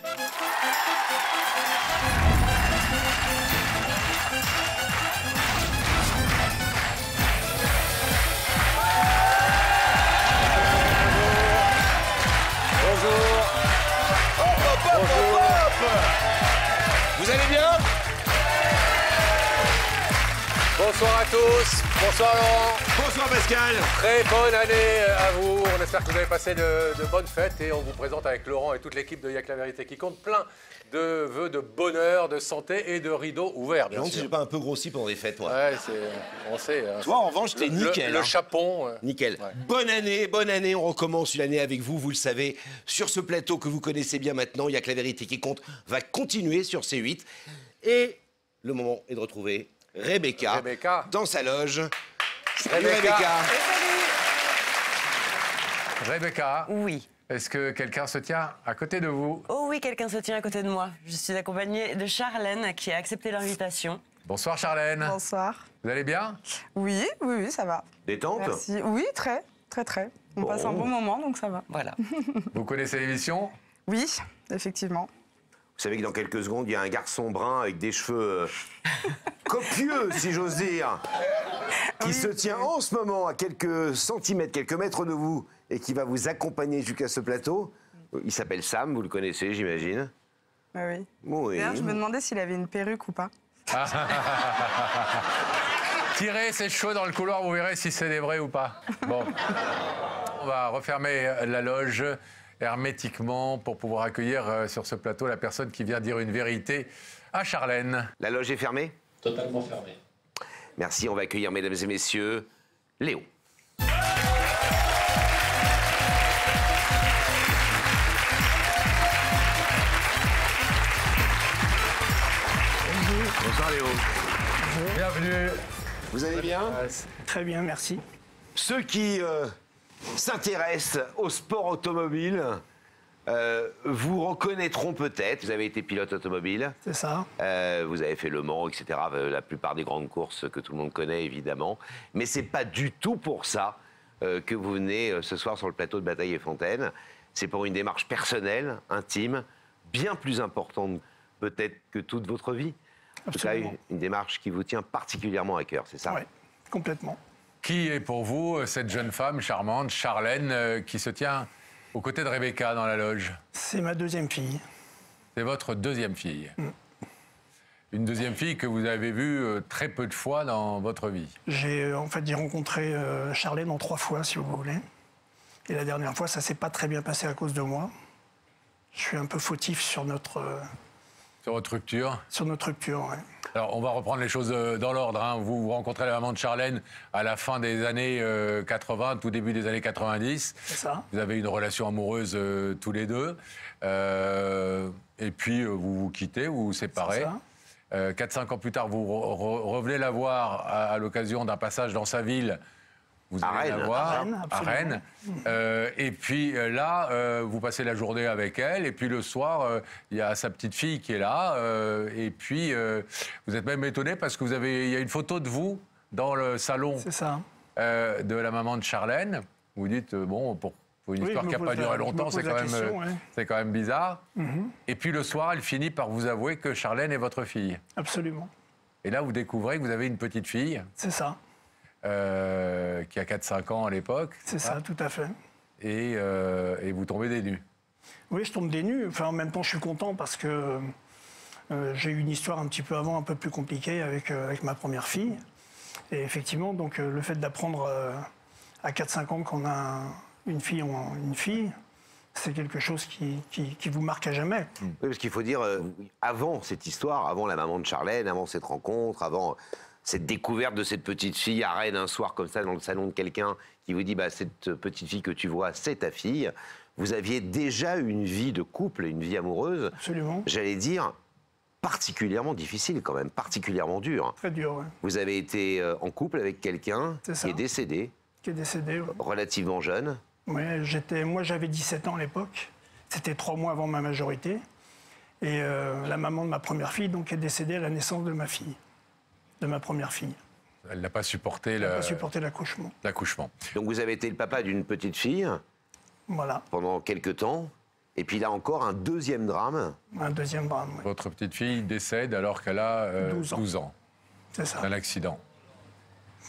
Vous allez bien? Bonsoir à tous, bonsoir Laurent. Bonsoir Pascal. Très bonne année à vous, on espère que vous avez passé de bonnes fêtes et on vous présente avec Laurent et toute l'équipe de Y'a que la vérité qui compte plein de vœux de bonheur, de santé et de rideaux ouverts, bien sûr. J'ai pas un peu grossi pendant les fêtes, moi. Ouais, on sait. Toi, en revanche, t'es nickel. Le chapon. Nickel. Ouais. Bonne année, on recommence une année avec vous, vous le savez. Sur ce plateau que vous connaissez bien maintenant, Y'a que la vérité qui compte va continuer sur C8. Et le moment est de retrouver Rebecca dans sa loge. Salut Rebecca. Rebecca. Oui. Est-ce que quelqu'un se tient à côté de vous? Oh oui, quelqu'un se tient à côté de moi. Je suis accompagnée de Charlène qui a accepté l'invitation. Bonsoir Charlène. Bonsoir. Vous allez bien? Oui, ça va. Détente? Merci. Oui, très. On passe un bon moment, donc ça va. Voilà. Vous connaissez l'émission? Oui, effectivement. Vous savez que dans quelques secondes, il y a un garçon brun avec des cheveux copieux, si j'ose dire, qui se tient en ce moment à quelques centimètres, quelques mètres de vous et qui va vous accompagner jusqu'à ce plateau. Il s'appelle Sam, vous le connaissez, j'imagine. Oui. Oui. D'ailleurs, je me demandais s'il avait une perruque ou pas. Tirez ses cheveux dans le couloir, vous verrez si c'est des vrais ou pas. Bon. On va refermer la loge hermétiquement pour pouvoir accueillir sur ce plateau la personne qui vient dire une vérité à Charlène. La loge est fermée? Totalement fermée. Merci, on va accueillir, mesdames et messieurs, Léo. Bonsoir Léo. Bienvenue. Vous allez bien? Très bien, merci. Ceux qui s'intéressent au sport automobile vous reconnaîtront peut-être. Vous avez été pilote automobile. C'est ça. Vous avez fait Le Mans, etc. La plupart des grandes courses que tout le monde connaît, évidemment. Mais c'est pas du tout pour ça que vous venez ce soir sur le plateau de Bataille et Fontaine. C'est pour une démarche personnelle, intime, bien plus importante peut-être que toute votre vie. Absolument. Une démarche qui vous tient particulièrement à cœur, c'est ça? Oui, complètement. Qui est pour vous cette jeune femme charmante, Charlène, qui se tient aux côtés de Rebecca dans la loge? C'est ma deuxième fille. C'est votre deuxième fille. Une deuxième fille que vous avez vue très peu de fois dans votre vie. J'ai rencontré Charlène en 3 fois, si vous voulez. Et la dernière fois, ça s'est pas très bien passé à cause de moi. Je suis un peu fautif sur notre... Sur votre rupture? Sur notre rupture, oui. Alors, on va reprendre les choses dans l'ordre. Hein. Vous rencontrez la maman de Charlène à la fin des années 80, tout début des années 90. C'est ça. Vous avez une relation amoureuse tous les deux. Et puis, vous vous quittez, vous vous séparez. 4-5 ans plus tard, vous revenez la voir à l'occasion d'un passage dans sa ville. Vous allez la voir à Rennes. Et puis là, vous passez la journée avec elle. Et puis le soir, il y a sa petite fille qui est là. Et puis, vous êtes même étonné parce que il y a une photo de vous dans le salon de la maman de Charlène. Vous dites, bon, pour une histoire qui n'a pas duré longtemps, c'est quand même bizarre. Et puis le soir, elle finit par vous avouer que Charlène est votre fille. Absolument. Et là, vous découvrez que vous avez une petite fille. C'est ça. Qui a 4-5 ans à l'époque. C'est ça, tout à fait. Et vous tombez des nues. Oui, je tombe des nues. Enfin, en même temps, je suis content parce que j'ai eu une histoire un petit peu avant, un peu plus compliquée avec ma première fille. Et effectivement, donc, le fait d'apprendre à 4-5 ans qu'on a une fille, c'est quelque chose qui vous marque à jamais. Oui, parce qu'il faut dire, avant cette histoire, avant la maman de Charlène, avant cette rencontre, avant cette découverte de cette petite fille à Rennes un soir comme ça dans le salon de quelqu'un qui vous dit cette petite fille que tu vois, c'est ta fille, vous aviez déjà une vie de couple, une vie amoureuse. Absolument. J'allais dire particulièrement difficile quand même, particulièrement dure. Très dur, oui. Vous avez été en couple avec quelqu'un qui est décédé. Qui est décédé, oui. Relativement jeune. Oui, moi j'avais 17 ans à l'époque. C'était 3 mois avant ma majorité. Et la maman de ma première fille donc, est décédée à la naissance de ma fille. De ma première fille. Elle n'a pas supporté l'accouchement. L'accouchement. Donc vous avez été le papa d'une petite fille. Voilà. Pendant quelques temps. Et puis là encore, un deuxième drame. Un deuxième drame, oui. Votre petite fille décède alors qu'elle a 12 ans. C'est ça. D'un accident.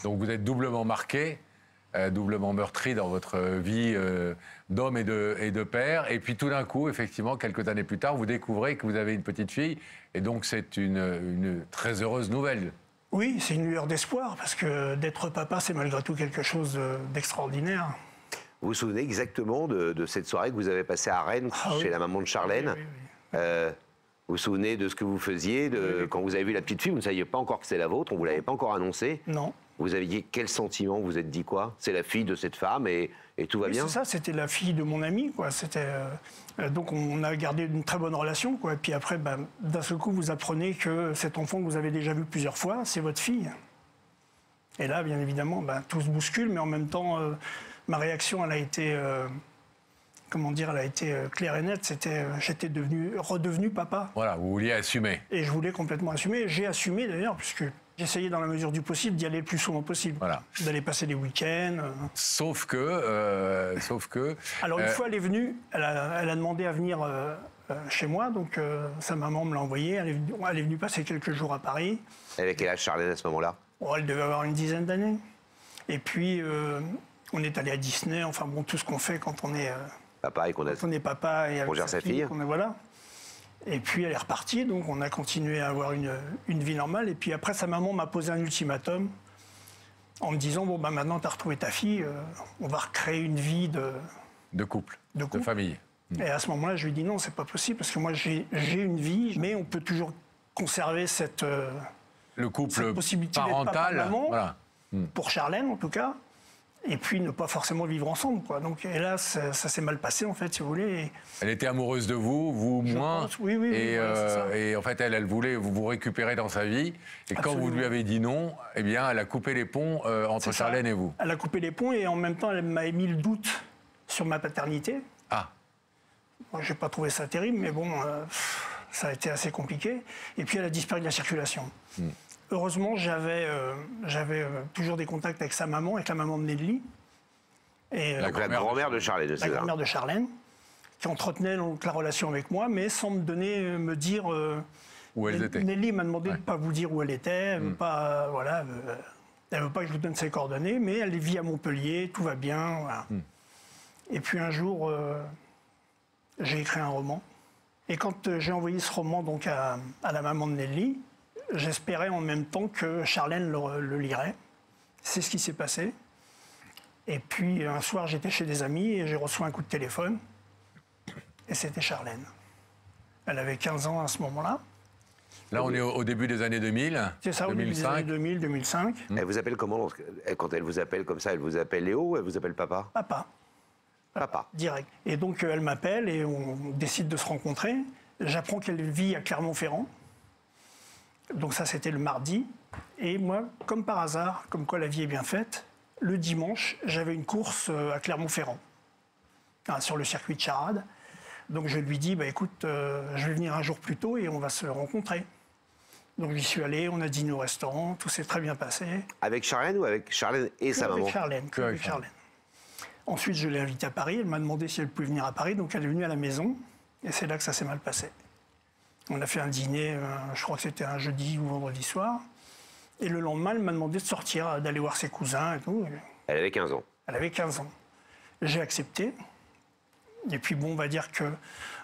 Donc vous êtes doublement marqué, doublement meurtri dans votre vie d'homme et de père. Et puis tout d'un coup, effectivement, quelques années plus tard, vous découvrez que vous avez une petite fille. Et donc c'est une très heureuse nouvelle. Oui, c'est une lueur d'espoir, parce que d'être papa, c'est malgré tout quelque chose d'extraordinaire. Vous vous souvenez exactement de cette soirée que vous avez passée à Rennes, chez la maman de Charlène? Oui. Vous vous souvenez de ce que vous faisiez, quand vous avez vu la petite fille, vous ne saviez pas encore que c'est la vôtre, on ne vous l'avait pas encore annoncé. Non. Vous aviez quel sentiment? Vous vous êtes dit quoi? C'est la fille de cette femme et tout va bien? C'est ça, c'était la fille de mon ami, quoi. Donc on a gardé une très bonne relation, quoi. Et puis après, d'un seul coup, vous apprenez que cet enfant que vous avez déjà vu plusieurs fois, c'est votre fille. Et là, bien évidemment, tout se bouscule, mais en même temps, ma réaction, elle a été... elle a été claire et nette. J'étais redevenu papa. Voilà, vous vouliez assumer. Et je voulais complètement assumer. J'ai assumé d'ailleurs, puisque j'essayais dans la mesure du possible d'y aller le plus souvent possible. Voilà. D'aller passer des week-ends. Sauf que... Alors une fois, elle est venue, elle a demandé à venir chez moi, donc sa maman me l'a envoyée. Elle est venue passer quelques jours à Paris. Elle avait quel âge, Charlène, à ce moment-là? Elle devait avoir une dizaine d'années. Et puis, on est allé à Disney, enfin bon, tout ce qu'on fait quand on est... Papa et qu'on on est papa et avec gère sa fille. Voilà. Et puis elle est repartie, donc on a continué à avoir une vie normale. Et puis après, sa maman m'a posé un ultimatum en me disant, bon, maintenant tu as retrouvé ta fille, on va recréer une vie de couple, de famille. Et à ce moment-là, je lui ai dit non, c'est pas possible, parce que moi j'ai une vie, mais on peut toujours conserver cette possibilité d'être papa-maman, voilà. Pour Charlène en tout cas. Et puis ne pas forcément vivre ensemble, quoi. Donc, et là, ça s'est mal passé, en fait, si vous voulez. Elle était amoureuse de vous, vous moins. Pense, oui, et, voilà, c'est ça. Et en fait, elle voulait vous récupérer dans sa vie. Et quand vous lui avez dit non, eh bien, elle a coupé les ponts entre Charlène et vous. Elle a coupé les ponts et en même temps, elle m'a émis le doute sur ma paternité. Ah. Moi, j'ai pas trouvé ça terrible, mais bon, ça a été assez compliqué. Et puis, elle a disparu de la circulation. Heureusement, j'avais toujours des contacts avec sa maman, avec la maman de Nelly. Et, la grand-mère de Charlène, de César. La grand-mère de Charlène, qui entretenait donc la relation avec moi, mais sans me dire... où elles étaient. Nelly m'a demandé de ne pas vous dire où elle était, elle veut pas, elle veut pas que je vous donne ses coordonnées, mais elle vit à Montpellier, tout va bien. Voilà. Et puis un jour, j'ai écrit un roman. Et quand j'ai envoyé ce roman donc à la maman de Nelly, j'espérais en même temps que Charlène le lirait. C'est ce qui s'est passé. Et puis un soir, j'étais chez des amis et j'ai reçu un coup de téléphone. Et c'était Charlène. Elle avait 15 ans à ce moment-là. Là, on est au début des années 2000. C'est ça, 2005. Au début des années 2000, 2005. Elle vous appelle comment? Quand elle vous appelle comme ça, elle vous appelle Léo ou elle vous appelle papa? Papa. Papa. Direct. Et donc elle m'appelle et on décide de se rencontrer. J'apprends qu'elle vit à Clermont-Ferrand. Donc ça, c'était le mardi. Et moi, comme par hasard, comme quoi la vie est bien faite, le dimanche, j'avais une course à Clermont-Ferrand, sur le circuit de Charade. Donc je lui dis, écoute, je vais venir un jour plus tôt et on va se rencontrer. Donc j'y suis allé, on a dîné au restaurant, tout s'est très bien passé. Avec Charlène ou avec Charlène et sa maman? Avec Charlène. Ensuite, je l'ai invitée à Paris. Elle m'a demandé si elle pouvait venir à Paris. Donc elle est venue à la maison. Et c'est là que ça s'est mal passé. On a fait un dîner, je crois que c'était un jeudi ou vendredi soir. Et le lendemain, elle m'a demandé de sortir, d'aller voir ses cousins et tout. Elle avait 15 ans. Elle avait 15 ans. J'ai accepté. Et puis bon, on va dire que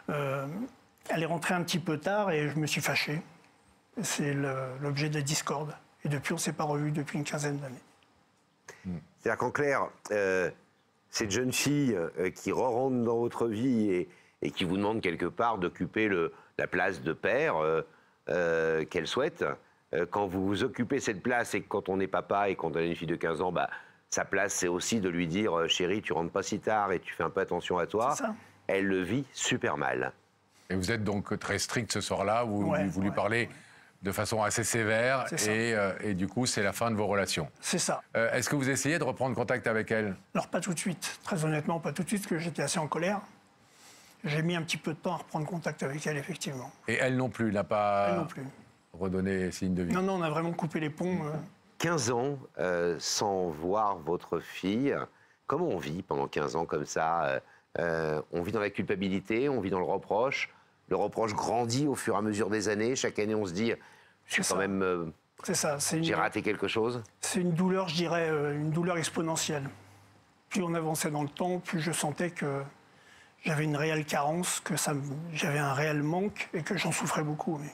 elle est rentrée un petit peu tard et je me suis fâché. C'est l'objet de la discorde. Et depuis, on ne s'est pas revus depuis une quinzaine d'années. C'est-à-dire qu'en clair, cette jeune fille qui rentre dans votre vie et qui vous demande quelque part d'occuper la place de père qu'elle souhaite, quand vous occupez cette place et que quand on est papa et quand on a une fille de 15 ans, sa place, c'est aussi de lui dire « Chérie, tu rentres pas si tard et tu fais un peu attention à toi », elle le vit super mal. Et vous êtes donc très strict ce soir-là, vous lui parlez de façon assez sévère et du coup, c'est la fin de vos relations. C'est ça. Est-ce que vous essayez de reprendre contact avec elle? Alors, pas tout de suite. Très honnêtement, pas tout de suite, parce que j'étais assez en colère. J'ai mis un petit peu de temps à reprendre contact avec elle, effectivement. Et elle non plus, n'a pas elle non plus. Redonné signe de vie? Non, on a vraiment coupé les ponts. 15 ans sans voir votre fille. Comment on vit pendant 15 ans comme ça On vit dans la culpabilité, on vit dans le reproche. Le reproche grandit au fur et à mesure des années. Chaque année, on se dit, je suis quand même... C'est ça. J'ai raté quelque chose. C'est une douleur, je dirais, une douleur exponentielle. Plus on avançait dans le temps, plus je sentais que j'avais une réelle carence, que j'avais un réel manque et que j'en souffrais beaucoup. Mais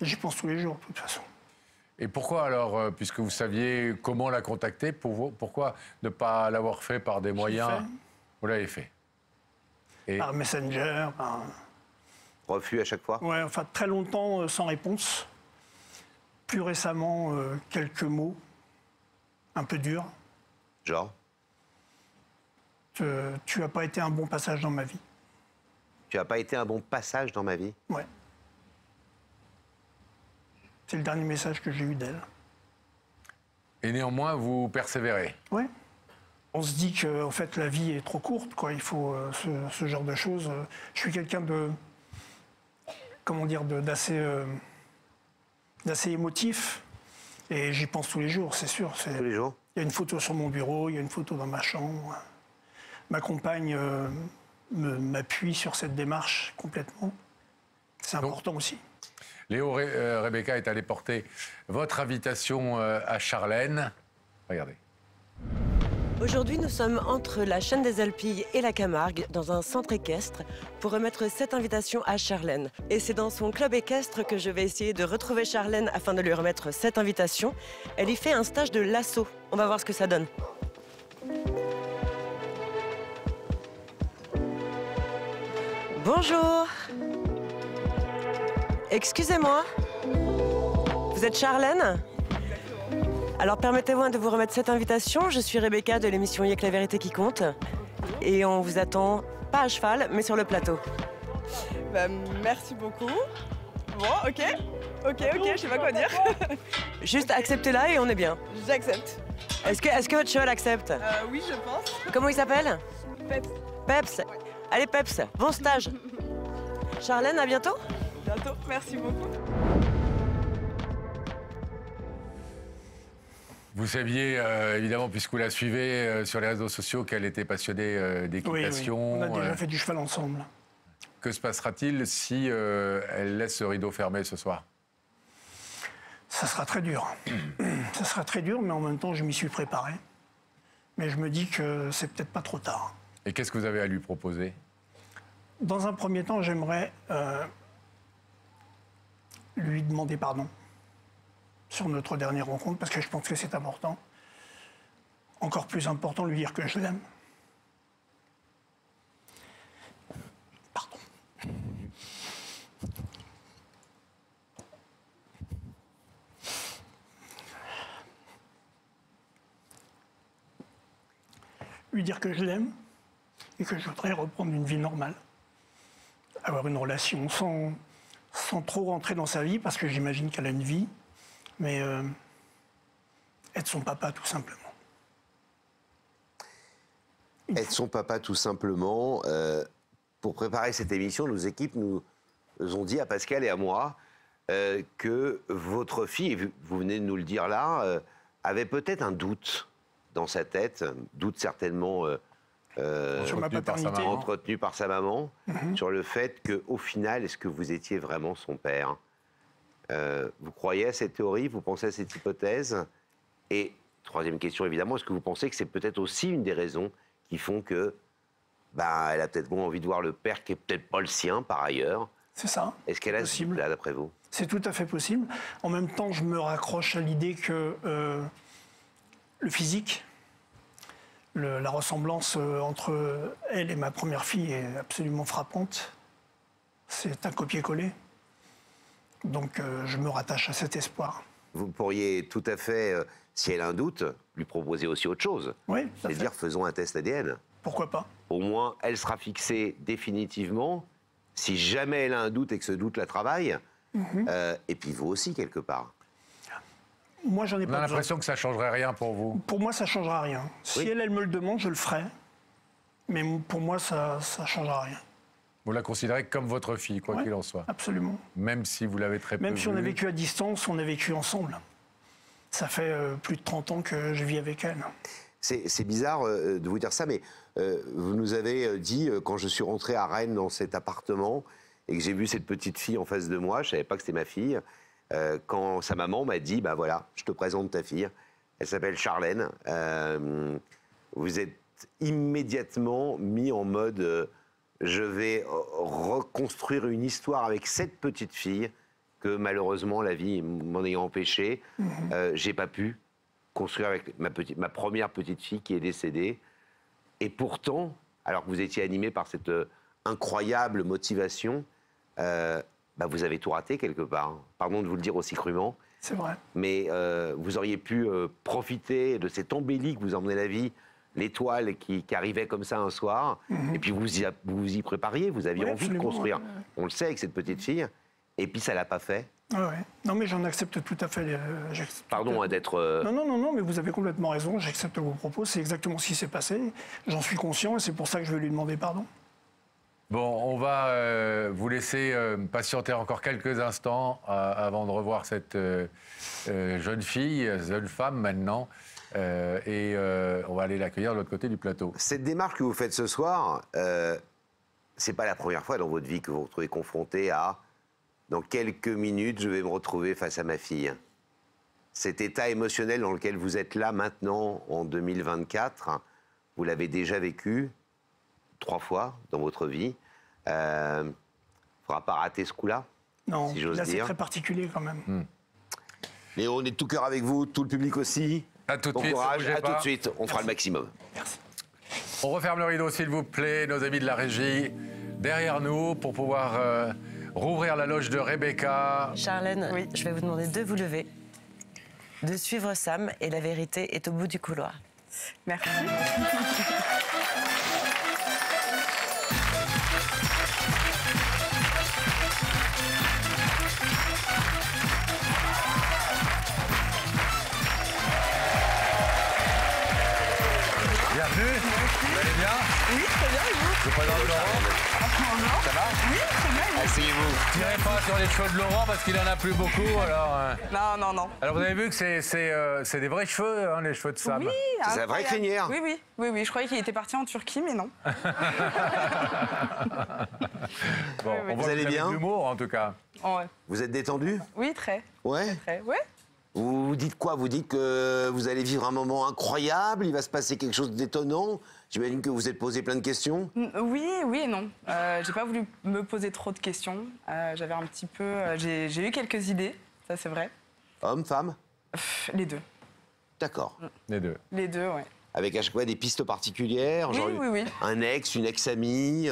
j'y pense tous les jours, de toute façon. Et pourquoi alors, puisque vous saviez comment la contacter, pourquoi ne pas l'avoir fait par des moyens... Vous l'avez fait. Et... Par Messenger, par... Refus à chaque fois? Ouais, enfin, très longtemps sans réponse. Plus récemment, quelques mots, un peu durs. Genre? Tu n'as pas été un bon passage dans ma vie. Tu n'as pas été un bon passage dans ma vie? Ouais. C'est le dernier message que j'ai eu d'elle. Et néanmoins, vous persévérez? Ouais. On se dit que en fait, la vie est trop courte, quoi. Il faut ce genre de choses. Je suis quelqu'un de... Comment dire, d'assez émotif. Et j'y pense tous les jours, c'est sûr. Tous les jours? Il y a une photo sur mon bureau, il y a une photo dans ma chambre. Ma compagne m'appuie sur cette démarche complètement. C'est important aussi. Léo Rebecca est allé porter votre invitation à Charlène. Regardez. Aujourd'hui, nous sommes entre la Chaîne des Alpilles et la Camargue, dans un centre équestre, pour remettre cette invitation à Charlène. Et c'est dans son club équestre que je vais essayer de retrouver Charlène afin de lui remettre cette invitation. Elle y fait un stage de lasso. On va voir ce que ça donne. Bonjour. Excusez-moi. Vous êtes Charlène ? Alors permettez-moi de vous remettre cette invitation. Je suis Rebecca de l'émission Y'a que la vérité qui compte. Et on vous attend, pas à cheval, mais sur le plateau. Bah, merci beaucoup. Bon, ok, je sais pas quoi dire. Juste acceptez-la et on est bien. J'accepte. Est-ce que votre cheval accepte? Oui, je pense. Comment il s'appelle? Peps. Peps. Allez Peps, bon stage. Charlène, à bientôt. Bientôt, merci beaucoup. Vous saviez, évidemment, puisque vous la suivez sur les réseaux sociaux, qu'elle était passionnée d'équitation. Oui, on a déjà fait du cheval ensemble. Que se passera-t-il si elle laisse ce rideau fermé ce soir? Ça sera très dur. Ça sera très dur, mais en même temps, je m'y suis préparé. Mais je me dis que c'est peut-être pas trop tard. Et qu'est-ce que vous avez à lui proposer? Dans un premier temps, j'aimerais lui demander pardon sur notre dernière rencontre, parce que je pense que c'est important. Encore plus important, lui dire que je l'aime. Pardon. Lui dire que je l'aime et que je voudrais reprendre une vie normale. Avoir une relation sans trop rentrer dans sa vie, parce que j'imagine qu'elle a une vie, mais être son papa, tout simplement. Être son papa, tout simplement. Pour préparer cette émission, nos équipes nous ont dit à Pascal et à moi que votre fille, et vous venez de nous le dire là, avait peut-être un doute dans sa tête, doute certainement sur ma paternité, entretenu par sa maman, sur le fait qu'au final, est-ce que vous étiez vraiment son père? Vous croyez à cette théorie? Vous pensez à cette hypothèse? Et troisième question, évidemment, est-ce que vous pensez que c'est peut-être aussi une des raisons qui font que elle a peut-être moins envie de voir le père qui est peut-être pas le sien par ailleurs? C'est ça. Est-ce qu'elle a ce là d'après vous? C'est tout à fait possible. En même temps, je me raccroche à l'idée que le physique, la ressemblance entre elle et ma première fille est absolument frappante. C'est un copier-coller. Donc je me rattache à cet espoir. Vous pourriez tout à fait, si elle a un doute, lui proposer aussi autre chose. Oui, c'est-à-dire faisons un test ADN. Pourquoi pas? Au moins, elle sera fixée définitivement. Si jamais elle a un doute et que ce doute la travaille, et puis vous aussi quelque part. Moi, j'en ai On pas a besoin. l'impression que ça ne changerait rien pour vous. Pour moi, ça ne changera rien. Si Oui. elle me le demande, je le ferai. Mais pour moi, ça ne changera rien. Vous la considérez comme votre fille, quoi qu'il en soit. Absolument. Même si vous l'avez très peu Même si on a vue. vécu à distance, on a vécu ensemble. Ça fait plus de 30 ans que je vis avec elle. c'est bizarre de vous dire ça, mais vous nous avez dit, quand je suis rentré à Rennes dans cet appartement et que j'ai vu cette petite fille en face de moi, je ne savais pas que c'était ma fille, quand sa maman m'a dit, bah voilà, je te présente ta fille, elle s'appelle Charlène, vous êtes immédiatement mis en mode, je vais reconstruire une histoire avec cette petite fille que malheureusement la vie m'en ayant empêché, j'ai pas pu construire avec ma première petite fille qui est décédée. Et pourtant, alors que vous étiez animé par cette incroyable motivation, vous avez tout raté quelque part. Pardon de vous le dire aussi crûment. C'est vrai. Mais vous auriez pu profiter de cette embellie que vous emmenez la vie, l'étoile qui arrivait comme ça un soir, et puis vous y prépariez, vous aviez envie de construire. On le sait avec cette petite fille, et puis ça l'a pas fait. Ouais. Non, mais j'en accepte tout à fait. Pardon d'être... Non, mais vous avez complètement raison. J'accepte vos propos. C'est exactement ce qui s'est passé. J'en suis conscient et c'est pour ça que je vais lui demander pardon. Bon, on va vous laisser patienter encore quelques instants avant de revoir cette jeune fille, jeune femme maintenant. Et on va aller l'accueillir de l'autre côté du plateau. Cette démarche que vous faites ce soir, c'est pas la première fois dans votre vie que vous vous retrouvez confronté à... Dans quelques minutes, je vais me retrouver face à ma fille. Cet état émotionnel dans lequel vous êtes là maintenant, en 2024, vous l'avez déjà vécu 3 fois dans votre vie. Il ne faudra pas rater ce coup-là, Non, si j'ose là, c'est dire. très particulier quand même. Léo, on est de tout cœur avec vous, tout le public aussi. À tout de Bon suite, courage, bougez à pas. tout de suite, on fera le maximum. Merci. On referme le rideau, s'il vous plaît, nos amis de la régie, derrière nous, pour pouvoir rouvrir la loge de Rebecca. Charlène, je vais vous demander de vous lever, de suivre Sam, et la vérité est au bout du couloir. Merci. Bienvenue. Vous allez bien? Oui, très bien, et vous? Je présente Laurent. Ça va? Oui, très bien, et vous? Asseyez-vous. Tirez pas sur les cheveux de Laurent parce qu'il en a plus beaucoup. Non. Alors vous avez vu que c'est des vrais cheveux, hein, les cheveux de Sam. Oui, C'est la vraie incroyable. crinière. Oui, je croyais qu'il était parti en Turquie, mais non. Bon, Oui, oui. on voit Vous que allez avez bien de l'humour en tout cas. Oh, ouais. Vous êtes détendu? Oui, très. Ouais. Ouais. Vous dites quoi? Vous dites que vous allez vivre un moment incroyable, il va se passer quelque chose d'étonnant. J'imagine que vous vous êtes posé plein de questions. Oui et non. J'ai pas voulu me poser trop de questions. J'avais un petit peu... j'ai eu quelques idées, ça c'est vrai. Homme, femme? Les deux. D'accord. Les deux. Les deux, ouais. Avec à chaque fois des pistes particulières, Oui, genre oui. un ex, une ex-amie,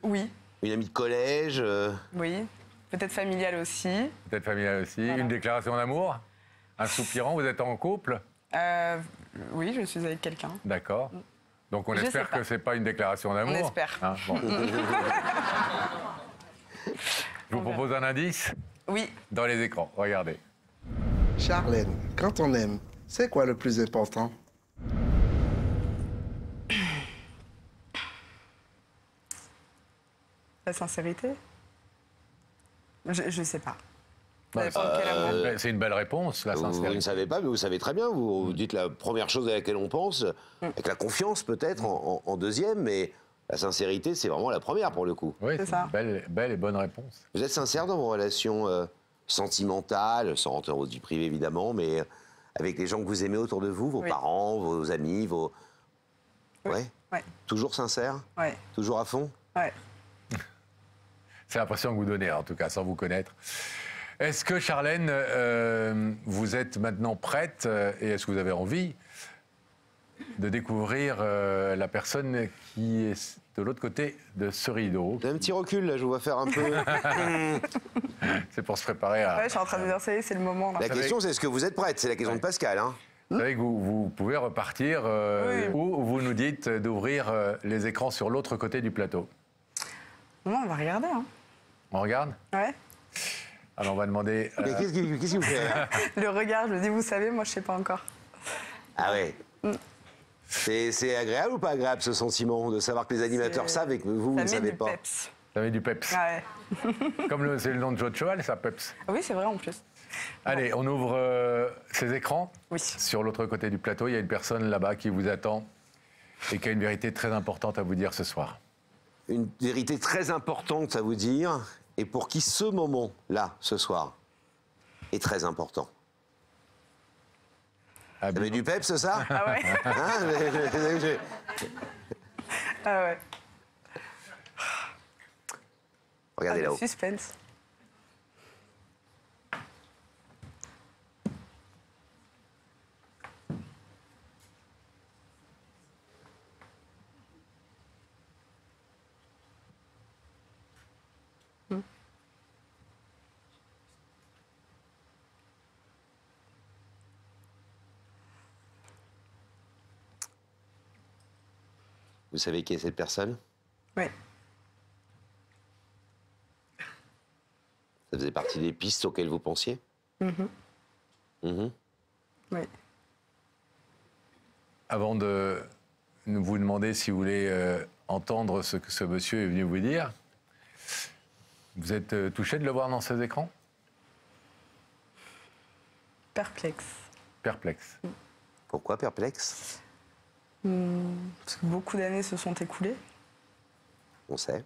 Oui, une amie de collège. oui. Peut-être familial aussi. Peut-être familial aussi. Voilà. Une déclaration d'amour? Un soupirant? Vous êtes en couple? Oui, je suis avec quelqu'un. D'accord. Donc on Je espère sais pas. que c'est pas une déclaration d'amour. On espère. Hein, bon. Je vous propose un indice Oui, dans les écrans. Regardez. Charlène, quand on aime, c'est quoi le plus important? la sincérité. Je sais pas. Ça dépend de quel amour. C'est une belle réponse, la Vous ne sincérité. savez pas, mais vous savez très bien. Vous dites la première chose à laquelle on pense, avec la confiance peut-être en deuxième, mais la sincérité, c'est vraiment la première pour le coup. Oui, C'est c'est ça. une belle et bonne réponse. Vous êtes sincère dans vos relations sentimentales, sans rentrer dans votre vie privée évidemment, mais avec les gens que vous aimez autour de vous, vos Oui. parents, vos amis, vos... Ouais. Ouais. Toujours sincère? Ouais. Toujours à fond? Ouais. C'est l'impression que vous donnez, en tout cas, sans vous connaître. Est-ce que, Charlène, vous êtes maintenant prête et est-ce que vous avez envie de découvrir la personne qui est de l'autre côté de ce rideau? J'ai un petit recul là, je vous vois faire un peu... C'est pour se préparer à... Ouais, je suis en train de dire, ça y est, c'est le moment. Là. La question c'est est-ce que vous êtes prête? C'est la question de Pascal. Hein. Vous savez que vous pouvez repartir Oui. ou vous nous dites d'ouvrir les écrans sur l'autre côté du plateau. Non, on va regarder. Hein. On regarde? Ouais. Alors on va demander... Mais qu'est-ce qui vous fait là? Le regard, je me dis, vous savez, moi, je sais pas encore. Ah ouais. C'est agréable ou pas agréable ce sentiment de savoir que les animateurs C'est- savent et que vous Ça ne met savez du pas? peps. Ça met du peps. Ah ouais. Comme c'est le nom de jeu de cheval, ça, peps. Ah oui, c'est vrai en plus. Allez, on ouvre ces écrans. Oui. Sur l'autre côté du plateau, il y a une personne là-bas qui vous attend et qui a une vérité très importante à vous dire ce soir. Une vérité très importante à vous dire, et pour qui ce moment-là, ce soir, est très important. Ah, Ça met du peps, ça? Ah ouais. Hein, Ah ouais. regardez Ah, le là-haut. suspense. Vous savez qui est cette personne? Oui. Ça faisait partie des pistes auxquelles vous pensiez? Oui. Avant de vous demander si vous voulez entendre ce que ce monsieur est venu vous dire, vous êtes touché de le voir dans ces écrans? Perplexe. Perplexe. Pourquoi perplexe? Parce que beaucoup d'années se sont écoulées. On sait.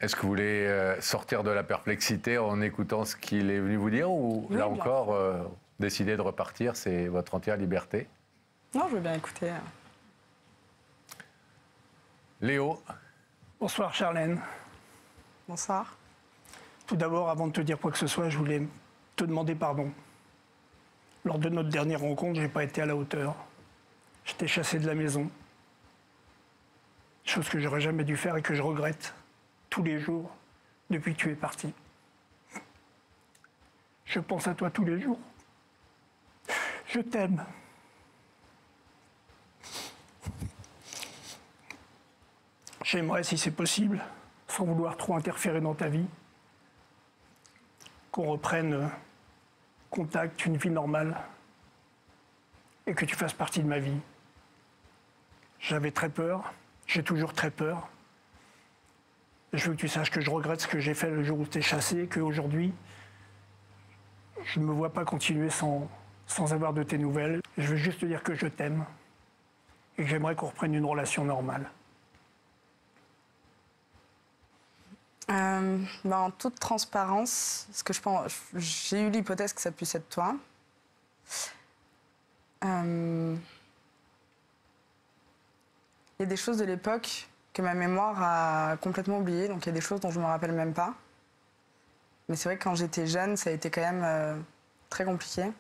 Est-ce que vous voulez sortir de la perplexité en écoutant ce qu'il est venu vous dire ou Oui, là bien encore, décider de repartir, c'est votre entière liberté? Non, je veux bien écouter. Léo, Bonsoir Charlène. Bonsoir. Tout d'abord, avant de te dire quoi que ce soit, je voulais te demander pardon. Lors de notre dernière rencontre, je n'ai pas été à la hauteur. Je t'ai chassé de la maison. Chose que j'aurais jamais dû faire et que je regrette tous les jours depuis que tu es parti. Je pense à toi tous les jours. Je t'aime. J'aimerais, si c'est possible, sans vouloir trop interférer dans ta vie, qu'on reprenne contact, une vie normale, et que tu fasses partie de ma vie. J'avais très peur, j'ai toujours très peur. Je veux que tu saches que je regrette ce que j'ai fait le jour où tu t'es chassé, et qu'aujourd'hui, je ne me vois pas continuer sans avoir de tes nouvelles. Je veux juste te dire que je t'aime et que j'aimerais qu'on reprenne une relation normale. En toute transparence, parce que je pense, j'ai eu l'hypothèse que ça puisse être toi. Il y a des choses de l'époque que ma mémoire a complètement oubliées, donc il y a des choses dont je ne me rappelle même pas. Mais c'est vrai que quand j'étais jeune, ça a été quand même très compliqué.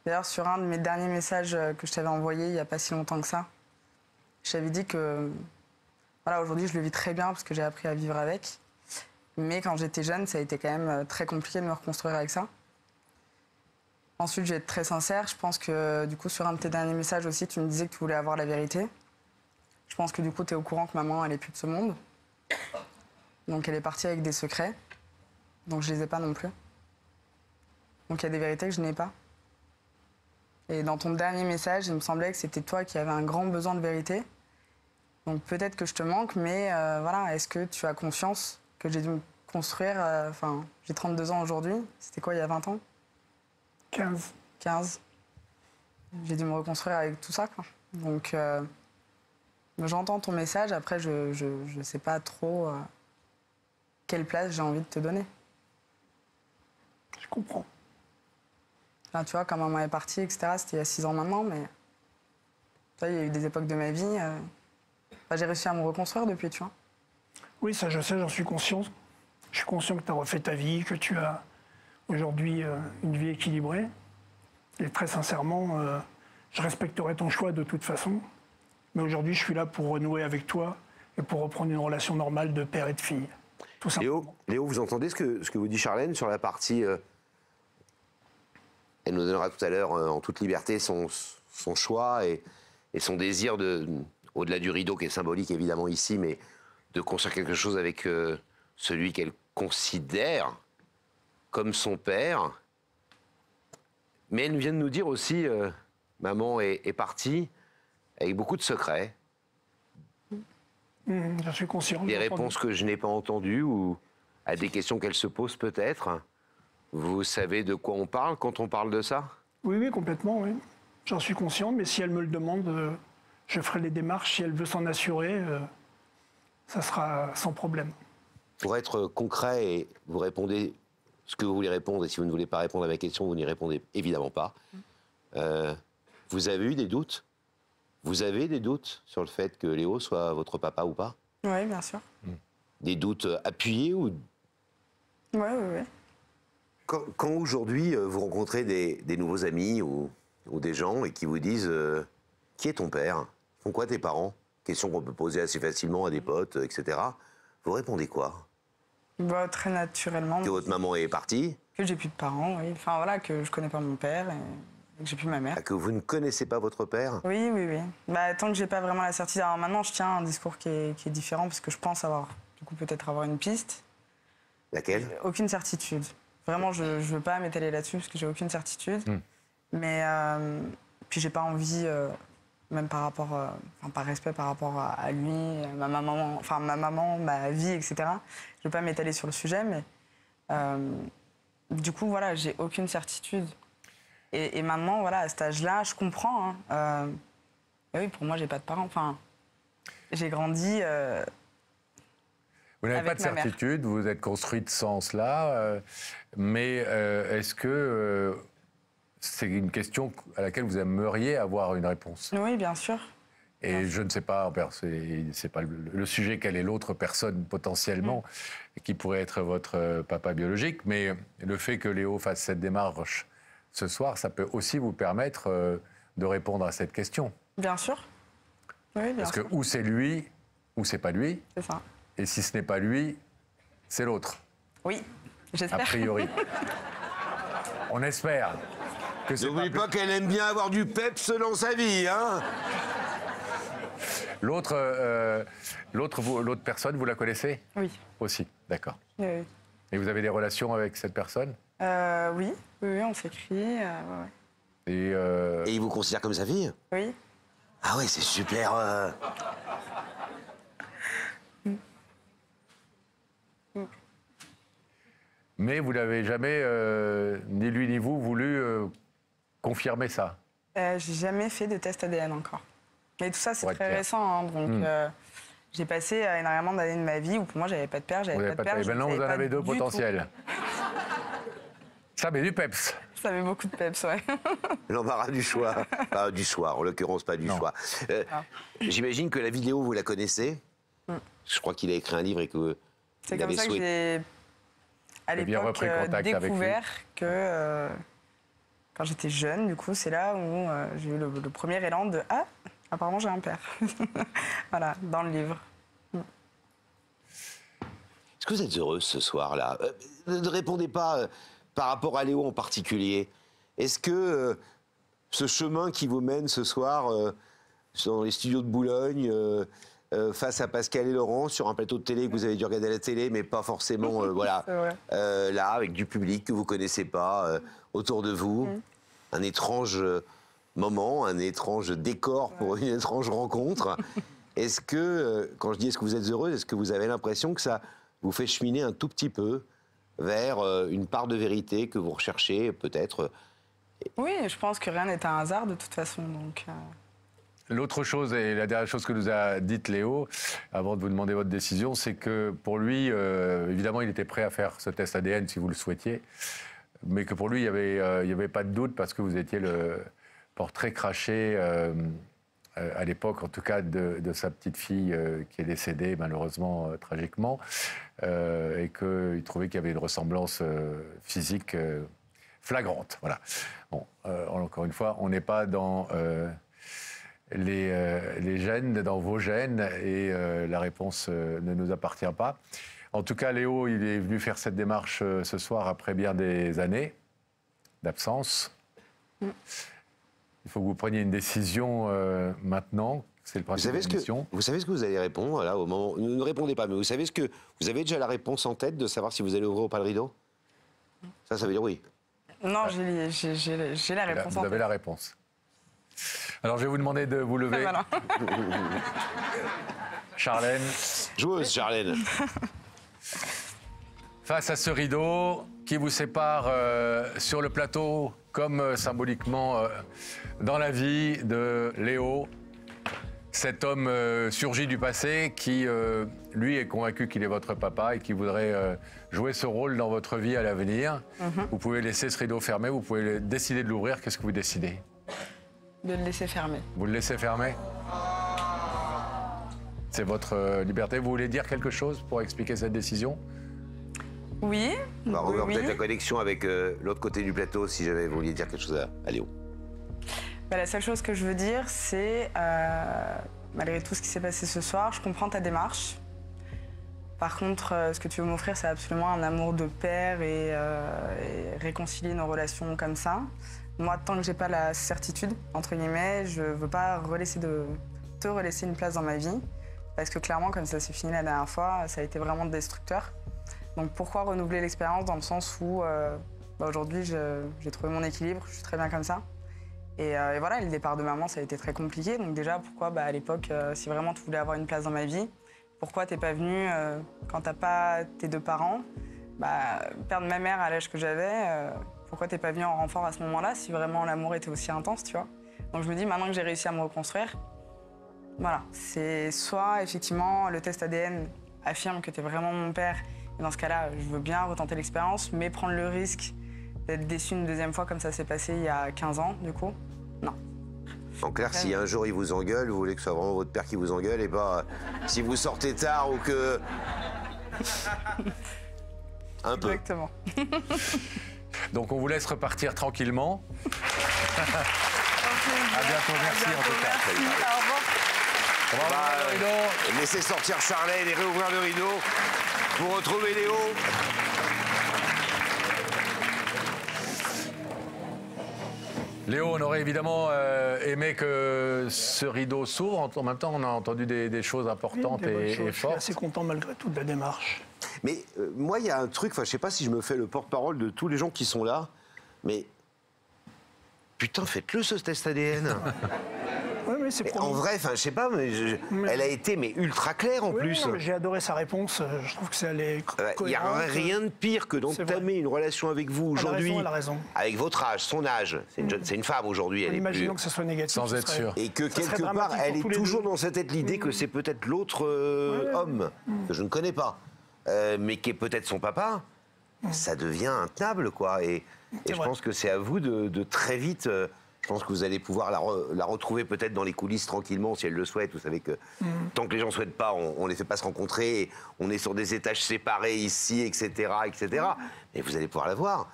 D'ailleurs, sur un de mes derniers messages que je t'avais envoyé il n'y a pas si longtemps que ça, je t'avais dit que voilà, aujourd'hui je le vis très bien parce que j'ai appris à vivre avec. Mais quand j'étais jeune, ça a été quand même très compliqué de me reconstruire avec ça. Ensuite, je vais être très sincère. Je pense que du coup, sur un de tes derniers messages aussi, tu me disais que tu voulais avoir la vérité. Je pense que du coup, tu es au courant que maman, elle est plus de ce monde. Donc, elle est partie avec des secrets. Donc, je les ai pas non plus. Donc, il y a des vérités que je n'ai pas. Et dans ton dernier message, il me semblait que c'était toi qui avais un grand besoin de vérité. Donc, peut-être que je te manque, mais voilà, est-ce que tu as conscience que j'ai dû me construire, j'ai 32 ans aujourd'hui. C'était quoi, il y a 20 ans? 15. 15. J'ai dû me reconstruire avec tout ça, quoi. Donc, j'entends ton message. Après, je sais pas trop quelle place j'ai envie de te donner. Je comprends. Enfin, tu vois, quand maman est partie, etc., c'était il y a 6 ans maintenant, mais... Tu vois, il y a eu des époques de ma vie... j'ai réussi à me reconstruire depuis, tu vois. Oui, ça je sais, j'en suis conscient. Je suis conscient que tu as refait ta vie, que tu as aujourd'hui une vie équilibrée. Et très sincèrement, je respecterai ton choix de toute façon. Mais aujourd'hui, je suis là pour renouer avec toi et pour reprendre une relation normale de père et de fille. Tout simplement. Léo, vous entendez ce que vous dit Charlène sur la partie... Elle nous donnera tout à l'heure, en toute liberté, son choix et son désir au-delà du rideau qui est symbolique évidemment ici, mais de construire quelque chose avec celui qu'elle considère comme son père. Mais elle vient de nous dire aussi, maman est partie avec beaucoup de secrets, Je suis conscient. Des j'ai entendu. réponses que je n'ai pas entendues ou à des questions qu'elle se pose peut-être. Vous savez de quoi on parle quand on parle de ça? Oui, oui, complètement, oui. J'en suis conscient, mais si elle me le demande, je ferai les démarches. Si elle veut s'en assurer, ça sera sans problème. Pour être concret, et vous répondez ce que vous voulez répondre, et si vous ne voulez pas répondre à ma question, vous n'y répondez évidemment pas. Vous avez eu des doutes? Vous avez des doutes sur le fait que Léo soit votre papa ou pas? Oui, bien sûr. Des doutes appuyés ou... Oui, oui, oui. Quand aujourd'hui vous rencontrez des nouveaux amis ou des gens et qui vous disent qui est ton père? Font quoi tes parents? Question qu'on peut poser assez facilement à des potes, etc. Vous répondez quoi? Bah, très naturellement. Que votre maman est partie? Que j'ai plus de parents, oui. Enfin voilà, que je connais pas mon père et que j'ai plus ma mère. Ah, que vous ne connaissez pas votre père? Oui, oui, oui. Bah, tant que j'ai pas vraiment la certitude. Alors maintenant, je tiens un discours qui est différent parce que je pense avoir, du coup, peut-être avoir une piste. Laquelle? Aucune certitude. Vraiment, je veux pas m'étaler là-dessus parce que j'ai aucune certitude. Mais puis j'ai pas envie, même par rapport, par respect par rapport à lui, ma maman, ma vie, etc. Je veux pas m'étaler sur le sujet, mais du coup, voilà, j'ai aucune certitude. Et maintenant, voilà, à cet âge-là, je comprends. Hein, et oui, pour moi, j'ai pas de parents. Enfin, j'ai grandi. Vous n'avez pas avec de ma mère. certitude, vous êtes construite sans cela, mais est-ce que c'est une question à laquelle vous aimeriez avoir une réponse? Oui, bien sûr. Et je ne sais pas, c'est pas le sujet, quelle est l'autre personne potentiellement qui pourrait être votre papa biologique, mais le fait que Léo fasse cette démarche ce soir, ça peut aussi vous permettre de répondre à cette question. Bien sûr. Oui, bien Parce sûr. que ou c'est lui, ou c'est pas lui, C'est ça. et si ce n'est pas lui, c'est l'autre, Oui, a j'espère. priori. On espère que c'est N'oublie pas qu'elle aime bien avoir du peps dans sa vie, hein? L'autre personne, vous la connaissez? Oui. Aussi, d'accord. Oui, oui. Et vous avez des relations avec cette personne? Oui, oui, on s'écrit. Ouais, ouais. Et Et il vous considère comme sa fille? Oui. Ah ouais, c'est super. mais vous n'avez jamais, ni lui ni vous, voulu confirmer ça? J'ai jamais fait de test ADN encore. Mais tout ça, c'est Pour être très clair. récent. Hein, donc, j'ai passé énormément d'années de ma vie où pour moi, j'avais pas de père, Vous j'avais n'avez pas de pas père. de... je Maintenant, ne vous en savais avez pas deux du tout. potentiels. Ça met du peps. Ça avait beaucoup de peps, ouais. L'embarras du choix. Pas du choix, en l'occurrence, pas du choix. J'imagine que la vidéo, vous la connaissez. Je crois qu'il a écrit un livre et que. C'est il comme avait ça que souhaité- j'ai, à avez bien l'époque, repris contact avec lui. découvert que quand j'étais jeune, du coup, c'est là où j'ai eu le premier élan de « Ah, apparemment, j'ai un père ». Voilà, dans le livre. Est-ce que vous êtes heureuse ce soir-là? Ne répondez pas par rapport à Léo en particulier. Est-ce que ce chemin qui vous mène ce soir dans les studios de Boulogne, face à Pascal et Laurent, sur un plateau de télé que vous avez dû regarder à la télé, mais pas forcément, voilà, C'est vrai. là, avec du public que vous connaissez pas autour de vous, un étrange moment, un étrange décor pour une étrange rencontre. Est-ce que, quand je dis est-ce que vous êtes heureuse, est-ce que vous avez l'impression que ça vous fait cheminer un tout petit peu vers une part de vérité que vous recherchez peut-être? Oui, je pense que rien n'est un hasard de toute façon. Donc, L'autre chose, et la dernière chose que nous a dite Léo, avant de vous demander votre décision, c'est que pour lui, évidemment, il était prêt à faire ce test ADN si vous le souhaitiez, mais que pour lui, il n'y avait pas de doute parce que vous étiez le portrait craché, à l'époque, en tout cas, de sa petite fille qui est décédée, malheureusement, tragiquement, et qu'il trouvait qu'il y avait une ressemblance physique flagrante. Voilà. Bon, encore une fois, on n'est pas dans... les gènes, dans vos gènes, et la réponse ne nous appartient pas. En tout cas, Léo, il est venu faire cette démarche ce soir après bien des années d'absence. Il faut que vous preniez une décision maintenant. C'est le principe de l'émission. Vous savez ce que vous allez répondre là, au moment... Ne répondez pas, mais vous savez ce que... Vous avez déjà la réponse en tête de savoir si vous allez ouvrir ou pas le rideau? Ça veut dire oui. non, j'ai la réponse Vous en avez tête. la réponse. Alors, je vais vous demander de vous lever. Voilà. Charlène. Joueuse, Charlène. Face à ce rideau qui vous sépare sur le plateau, comme symboliquement dans la vie de Léo, cet homme surgi du passé qui, lui, est convaincu qu'il est votre papa et qui voudrait jouer ce rôle dans votre vie à l'avenir. Vous pouvez laisser ce rideau fermé, vous pouvez décider de l'ouvrir. Qu'est-ce que vous décidez? De le laisser fermer. Vous le laissez fermer? C'est votre liberté. Vous voulez dire quelque chose pour expliquer cette décision? Oui. On va revoir oui. peut-être la connexion avec l'autre côté du plateau si jamais vous vouliez dire quelque chose à Léo. La seule chose que je veux dire, c'est, malgré tout ce qui s'est passé ce soir, je comprends ta démarche. Par contre, ce que tu veux m'offrir, c'est absolument un amour de père et réconcilier nos relations comme ça. Moi, tant que j'ai pas la certitude, entre guillemets, je veux pas te relaisser une place dans ma vie. Parce que clairement, comme ça s'est fini la dernière fois, ça a été vraiment destructeur. Donc pourquoi renouveler l'expérience dans le sens où aujourd'hui, j'ai trouvé mon équilibre, je suis très bien comme ça. Et voilà, le départ de maman, ça a été très compliqué. Donc déjà, pourquoi à l'époque, si vraiment tu voulais avoir une place dans ma vie, pourquoi t'es pas venue quand t'as pas tes deux parents, perdre ma mère à l'âge que j'avais, pourquoi t'es pas venue en renfort à ce moment-là, si vraiment l'amour était aussi intense, tu vois. Donc je me dis, maintenant que j'ai réussi à me reconstruire, voilà, c'est soit effectivement le test ADN affirme que t'es vraiment mon père, et dans ce cas-là, je veux bien retenter l'expérience, mais prendre le risque d'être déçue une deuxième fois comme ça s'est passé il y a 15 ans, du coup, non. En clair, si un jour il vous engueule, vous voulez que ce soit vraiment votre père qui vous engueule et pas si vous sortez tard ou que... Un peu. Exactement. Donc on vous laisse repartir tranquillement. À bientôt, merci en tout cas. Merci, au revoir. On va ouvrir le rideau. Laissez sortir Charlène et réouvrir le rideau pour retrouver Léo. Léo, on aurait évidemment aimé que ce rideau s'ouvre. En même temps, on a entendu des choses importantes et fortes. Je suis assez content malgré tout de la démarche. Mais moi, il y a un truc, je sais pas si je me fais le porte-parole de tous les gens qui sont là, mais putain, faites-le ce test ADN. Oui, mais c'est En vrai, je sais pas, mais elle a été ultra claire en plus. Non, j'ai adoré sa réponse. Je trouve que ça allait Il n'y a rien de pire que d'entamer une relation avec vous aujourd'hui, elle a raison. avec votre âge, son âge. C'est une femme aujourd'hui. Imaginons que ce soit négatif. Sans être sûr. Et que quelque part, elle est toujours dans sa tête l'idée que c'est peut-être l'autre homme que je ne connais pas, mais qui est peut-être son papa. Ça devient intenable, quoi. Et je pense que c'est à vous de très vite. Je pense que vous allez pouvoir la retrouver peut-être dans les coulisses tranquillement, si elle le souhaite. Vous savez que tant que les gens ne souhaitent pas, on ne les fait pas se rencontrer. Et on est sur des étages séparés ici, etc., etc. Mais vous allez pouvoir la voir.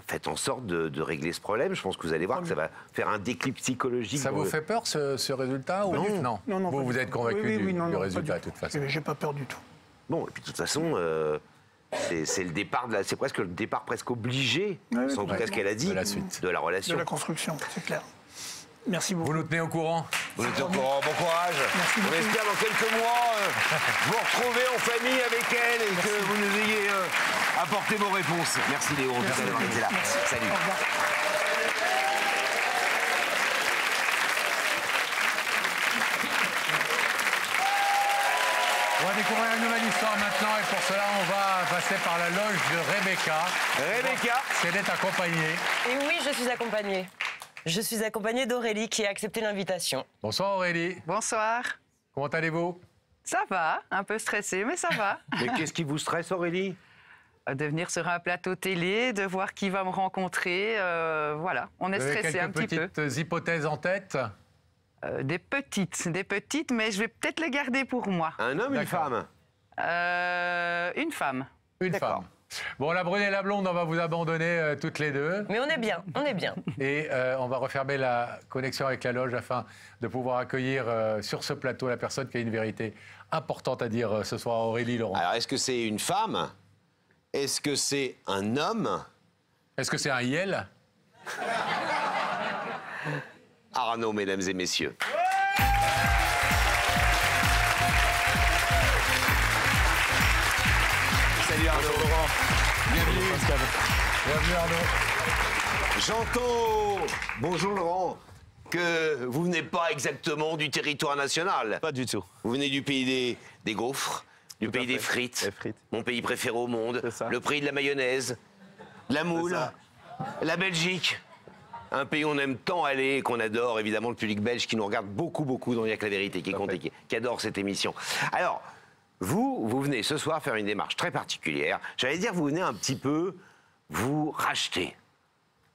Faites en sorte de régler ce problème. Je pense que vous allez voir que ça va faire un déclip psychologique. Ça vous fait peur, ce résultat ou Non. Vous êtes convaincu du résultat, de toute façon. J'ai pas peur du tout. Bon, et puis de toute façon... c'est le départ, c'est presque le départ presque obligé, en tout cas ce qu'elle a dit, de la suite. de la relation. De la construction, c'est clair. Merci beaucoup. Vous nous tenez au courant. Vous êtes au courant, bon courage. Merci beaucoup. On espère dans quelques mois vous retrouver en famille avec elle et que vous nous ayez apporté vos réponses. Merci Léo, en tout cas d'avoir été là. Salut. Au revoir. On va découvrir une nouvelle histoire maintenant et pour cela, on va passer par la loge de Rebecca. Rebecca. Si elle est accompagnée. Et oui, je suis accompagnée. Je suis accompagnée d'Aurélie qui a accepté l'invitation. Bonsoir Aurélie. Bonsoir. Comment allez-vous? Ça va, un peu stressée, mais ça va. Mais qu'est-ce qui vous stresse, Aurélie? De venir sur un plateau télé, de voir qui va me rencontrer, voilà, on est Vous avez stressé un petit peu. petites hypothèses en tête? Des petites, mais je vais peut-être les garder pour moi. Un homme, une femme? Une femme. Une D'accord. femme. Bon, la brune et la blonde, on va vous abandonner toutes les deux. Mais on est bien, on est bien. Et on va refermer la connexion avec la loge afin de pouvoir accueillir sur ce plateau la personne qui a une vérité importante à dire ce soir, Aurélie Laurent. Alors, est-ce que c'est une femme? Est-ce que c'est un homme? Est-ce que c'est un Yel? Arnaud, mesdames et messieurs. Salut Arnaud. Bonjour Laurent. Bienvenue. Bienvenue Arnaud. J'entends. Bonjour Laurent. que vous venez pas exactement du territoire national. Pas du tout. Vous venez du pays des gaufres, du pays des frites, Les frites. mon pays préféré au monde, C'est ça. le pays de la mayonnaise, de la moule, ça. la Belgique. Un pays où on aime tant aller et qu'on adore, évidemment, le public belge qui nous regarde beaucoup dans Il y a que la vérité qui compte et qui adore cette émission. Alors, vous venez ce soir faire une démarche très particulière. J'allais dire, vous venez un petit peu vous racheter,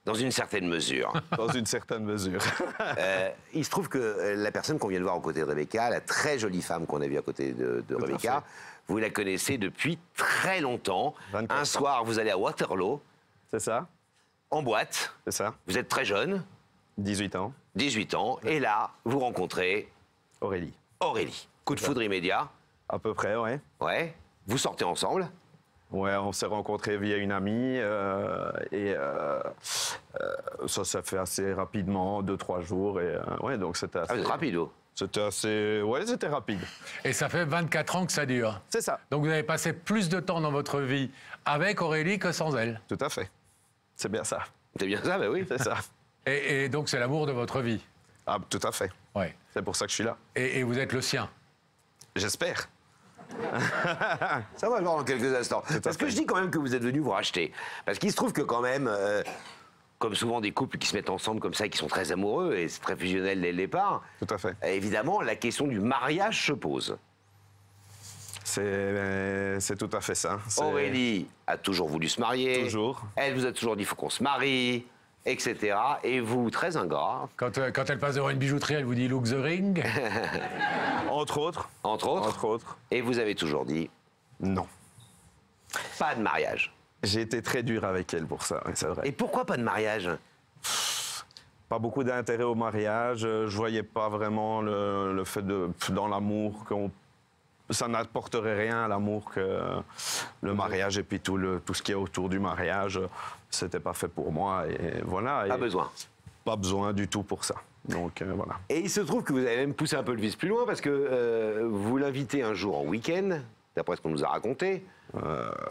dans une certaine mesure. Dans une certaine mesure. Il se trouve que la personne qu'on vient de voir aux côtés de Rebecca, la très jolie femme qu'on a vue à côté de à Rebecca, vous la connaissez depuis très longtemps. 24 Un soir, vous allez à Waterloo, C'est ça. en boîte. C'est ça. Vous êtes très jeune, 18 ans. 18 ans, et là, vous rencontrez Aurélie. Aurélie. Coup de foudre immédiat. À peu près, ouais. Ouais. Vous sortez ensemble. Ouais, on s'est rencontrés via une amie ça s'est fait assez rapidement, 2-3 jours. Et ouais, donc c'était assez... Ah, vous êtes rapido. C'était assez... Ouais, c'était rapide. Et ça fait 24 ans que ça dure. C'est ça. Donc vous avez passé plus de temps dans votre vie avec Aurélie que sans elle. Tout à fait. C'est bien ça. C'est bien ça, bah oui. C'est ça. Et donc c'est l'amour de votre vie. Ah, tout à fait. Ouais. C'est pour ça que je suis là. Et vous êtes le sien. J'espère. Ça va le voir dans quelques instants. à Parce que fait. je dis quand même que vous êtes venu vous racheter. Parce qu'il se trouve que quand même, comme souvent des couples qui se mettent ensemble comme ça et qui sont très amoureux et c'est très fusionnel dès le départ, Tout à fait. évidemment, la question du mariage se pose. C'est tout à fait ça. C'est- Aurélie a toujours voulu se marier. Toujours. Elle vous a toujours dit, il faut qu'on se marie, etc. Et vous, très ingrat, Quand elle passe devant une bijouterie, elle vous dit look the ring. Entre autres. entre autres, Entre autres. et vous avez toujours dit, Non. pas de mariage. J'ai été très dur avec elle pour ça, oui, c'est vrai. Et pourquoi pas de mariage? Pas beaucoup d'intérêt au mariage. Je voyais pas vraiment le fait de dans l'amour ça n'apporterait rien à l'amour que le mariage et puis tout ce qui est autour du mariage. C'était pas fait pour moi et voilà. Pas Et besoin. Pas besoin du tout pour ça. Donc voilà. Et il se trouve que vous avez même poussé un peu le vice plus loin parce que vous l'invitez un jour en week-end, d'après ce qu'on nous a raconté,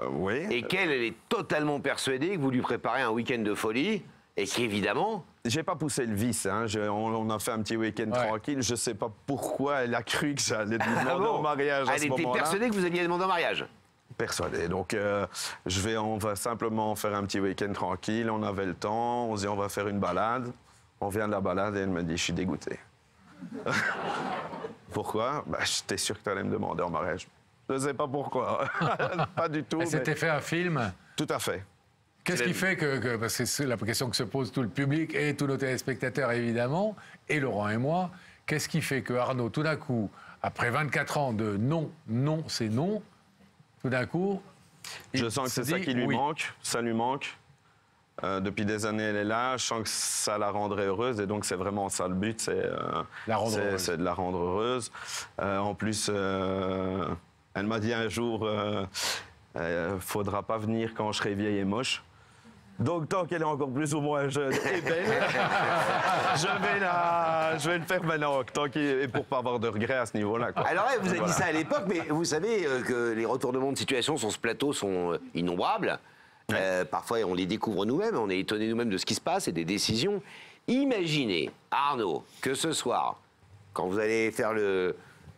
Oui. et qu'elle elle est totalement persuadée que vous lui préparez un week-end de folie, et qu'évidemment, J'ai pas poussé le vice. Hein. On a fait un petit week-end Ouais. tranquille. Je sais pas pourquoi elle a cru que j'allais lui demander ah bon, en mariage à elle ce était moment-là. persuadée que vous alliez demander en mariage. Persuadé. Donc, on va simplement faire un petit week-end tranquille. On avait le temps. On se dit, on va faire une balade. On vient de la balade et elle me dit, je suis dégoûté. Pourquoi? Bah, j'étais sûr que tu allais me demander en mariage. Je ne sais pas pourquoi. Pas du tout. Elle mais- s'était fait un film. Tout à fait. Qu'est-ce qui fait que parce que c'est la question que se pose tout le public et tous nos téléspectateurs évidemment, et Laurent et moi, qu'est-ce qui fait que Arnaud, tout d'un coup, après 24 ans de non, c'est non, tout d'un coup, Je il sens que se c'est ça dit qui lui oui. manque. Ça lui manque. Depuis des années, elle est là. Je sens que ça la rendrait heureuse. Et donc, c'est vraiment ça le but. C'est La rendre heureuse. c'est de la rendre heureuse. En plus, elle m'a dit un jour, faudra pas venir quand je serai vieille et moche. Donc, tant qu'elle est encore plus ou moins jeune et belle, je vais le faire maintenant. Et pour pas avoir de regrets à ce niveau-là. quoi. Alors, elle vous a Voilà. dit ça à l'époque, mais vous savez que les retournements de situation sur ce plateau sont innombrables. Parfois, on les découvre nous-mêmes, on est étonnés nous-mêmes de ce qui se passe et des décisions. Imaginez, Arnaud, que ce soir, quand vous allez faire le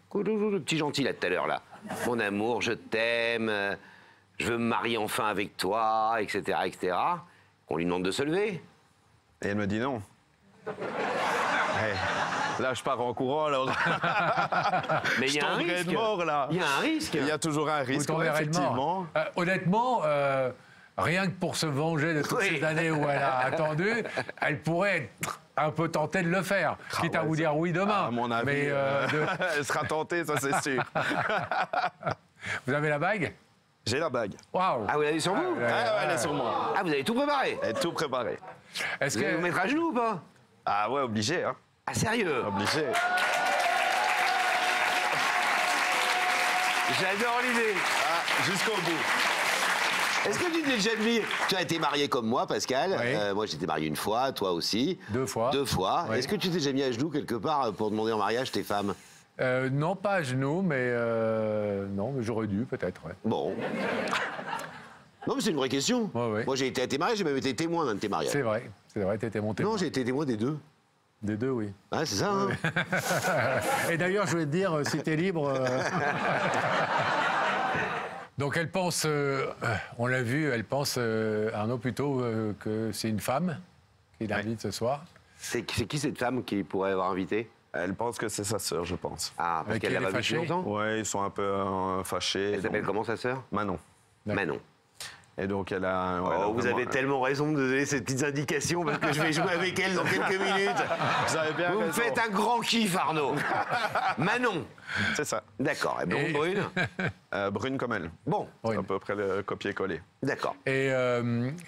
petit gentil là tout à l'heure, là, mon amour, je t'aime, je veux me marier enfin avec toi, etc., etc., qu'on lui demande de se lever. Et elle me dit non. Là, je pars en courant, alors. Mais il Je y a un tomberai risque. de mort, là. Il y a un risque. Il y a toujours un Vous risque, ouais, tomberez de effectivement. mort. Honnêtement, rien que pour se venger de toutes Oui. ces années où elle a attendu, elle pourrait être un peu tentée de le faire, quitte à ouais, vous dire oui demain. À mon avis, Mais elle sera tentée, ça c'est sûr. vous avez la bague? J'ai la bague. Waouh. Ah, vous l'avez sur vous Ouais, elle est sur moi. Ah, vous avez tout préparé. Elle est tout préparée. Est-ce Vous allez vous que mettre à genoux ou pas? Ah ouais, obligé, hein. Ah, sérieux? Obligé. J'adore l'idée. Ah, jusqu'au bout. Est-ce que tu t'es déjà dit, tu as été marié comme moi, Pascal. Oui. Moi, j'étais marié une fois, toi aussi. 2 fois. 2 fois. Oui. Est-ce que tu t'es déjà mis à genoux quelque part pour demander en mariage tes femmes? Non, pas à genoux, mais non, mais j'aurais dû peut-être. Ouais. Bon. Non, mais c'est une vraie question. Ouais, ouais. Moi, j'ai été à tes mariages, j'ai même été témoin d'un de tes mariages. C'est vrai, t'étais monté. Non, j'ai été témoin des deux. Des deux, oui. Ah, c'est ça, hein. Et d'ailleurs, je voulais te dire, si t'es libre... Donc elle pense, on l'a vu, elle pense, Arnaud, plutôt que c'est une femme qui l'invite ce soir. C'est qui cette femme qui pourrait avoir invité? Elle pense que c'est sa sœur, je pense. Ah, parce Avec qu'elle qui l'a elle est pas vu depuis fâchée. longtemps. Ouais, ils sont un peu fâchés. Elle s'appelle donc- comment, sa sœur? Manon. Manon. Et donc elle a... ouais, elle a Oh, vous vraiment- avez tellement raison de donner ces petites indications parce que je vais jouer avec elle dans quelques minutes. Vous avez bien Vous me raison. faites un grand kiff, Arnaud. Manon. C'est ça. D'accord. Et blonde, brune. Brune comme elle. Bon, C'est à peu près le copier-coller. d'accord. Et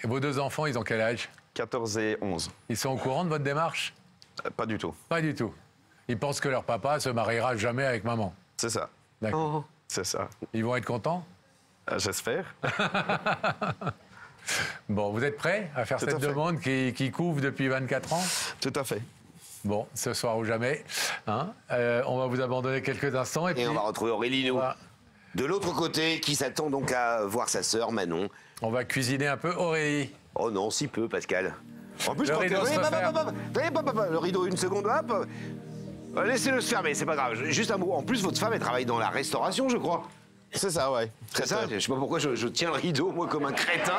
vos deux enfants, ils ont quel âge? 14 et 11. Ils sont au courant de votre démarche? Pas du tout. Pas du tout. Ils pensent que leur papa se mariera jamais avec maman. C'est ça. D'accord. Oh. C'est ça. Ils vont être contents? J'espère. Bon, vous êtes prêts à faire Tout cette à fait. demande qui couvre depuis 24 ans? Tout à fait. Bon, ce soir ou jamais. Hein, on va vous abandonner quelques instants. Et, Et puis, on va retrouver Aurélie, nous. Voilà. De l'autre côté, qui s'attend donc à voir sa sœur, Manon. on va cuisiner un peu. Aurélie, Oh non, si peu, Pascal. En plus, Le quand rideau se referme. le rideau, une seconde, hop. Laissez-le se fermer, c'est pas grave. Juste un mot. En plus, votre femme, elle travaille dans la restauration, je crois. C'est ça, ouais. C'est ça? Je sais pas pourquoi je tiens le rideau, moi, comme un crétin.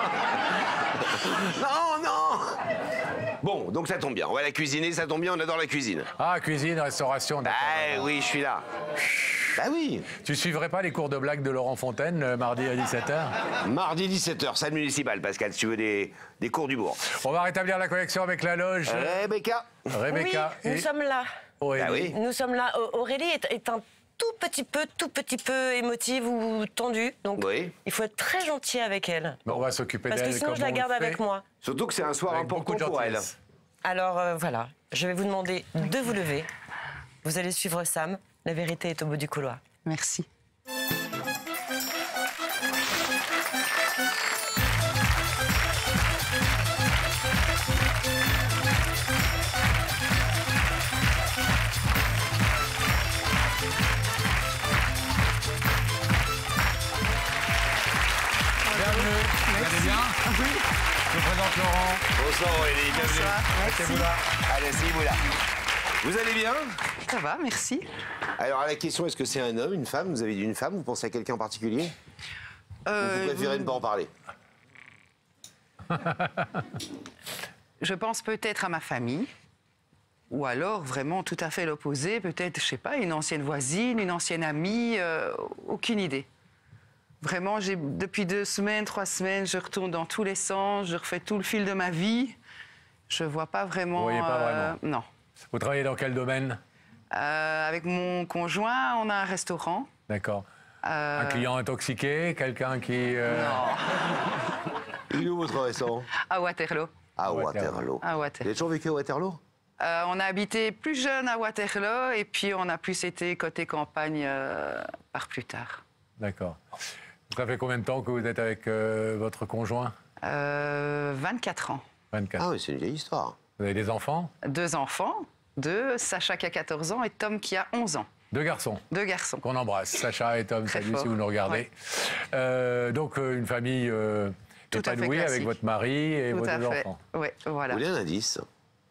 Non, non. Bon, donc ça tombe bien. On va la cuisiner, ça tombe bien, on adore la cuisine. ah, cuisine, restauration, d'accord. Ah oui, je suis là. Bah oui. Tu suivrais pas les cours de blague de Laurent Fontaine le mardi à 17h? Mardi 17h, salle municipale, Pascal, si tu veux des cours d'humour. On va rétablir la connexion avec la loge. Rebecca. Rebecca Oui, nous sommes là. Aurélie. Ah oui. Nous sommes là. Aurélie est un tout petit peu émotive ou tendue. Donc, Oui. il faut être très gentil avec elle. Bon, on va s'occuper Parce d'elle. que sinon, je comme la on garde le fait, avec moi. Surtout que c'est un soir avec beaucoup important de pour elle. gentillesse. Alors, voilà. Je vais vous demander de vous lever. Vous allez suivre Sam. La vérité est au bout du couloir. Merci. Bienvenue. Vous allez bien? Je vous présente Laurent. Bonsoir Aurélie, bienvenue. Mettez-vous là. Allez, asseyez-vous là. Vous allez bien? Ça va, merci. Alors, à la question, est-ce que c'est un homme, une femme? Vous avez dit une femme, vous pensez à quelqu'un en particulier? Ou vous préférez ne pas en parler? Je pense peut-être à ma famille, ou alors vraiment tout à fait l'opposé, peut-être, je sais pas, une ancienne voisine, une ancienne amie, aucune idée. Vraiment, depuis 2 semaines, 3 semaines, je retourne dans tous les sens, je refais tout le fil de ma vie. Je vois pas vraiment. Vous voyez pas vraiment? Non. Vous travaillez dans quel domaine? Avec mon conjoint, on a un restaurant. D'accord. Un client intoxiqué? Quelqu'un qui... Il est où votre restaurant? À Waterloo. À Waterloo. Waterloo. À Vous Waterloo. avez toujours vécu à Waterloo? On a habité plus jeune à Waterloo et puis on a plus été côté campagne par plus tard. D'accord. Ça fait combien de temps que vous êtes avec votre conjoint? 24 ans. 24. Ah oui, c'est une vieille histoire. Vous avez des enfants? 2 enfants, Sacha qui a 14 ans et Tom qui a 11 ans. 2 garçons 2 garçons. qu'on embrasse. Sacha et Tom, Très salut fort. si vous nous regardez. Donc une famille Tout à fait épanouie avec classique. votre mari et Tout vos à 2 fait. enfants. Oui, voilà. Vous voulez un indice?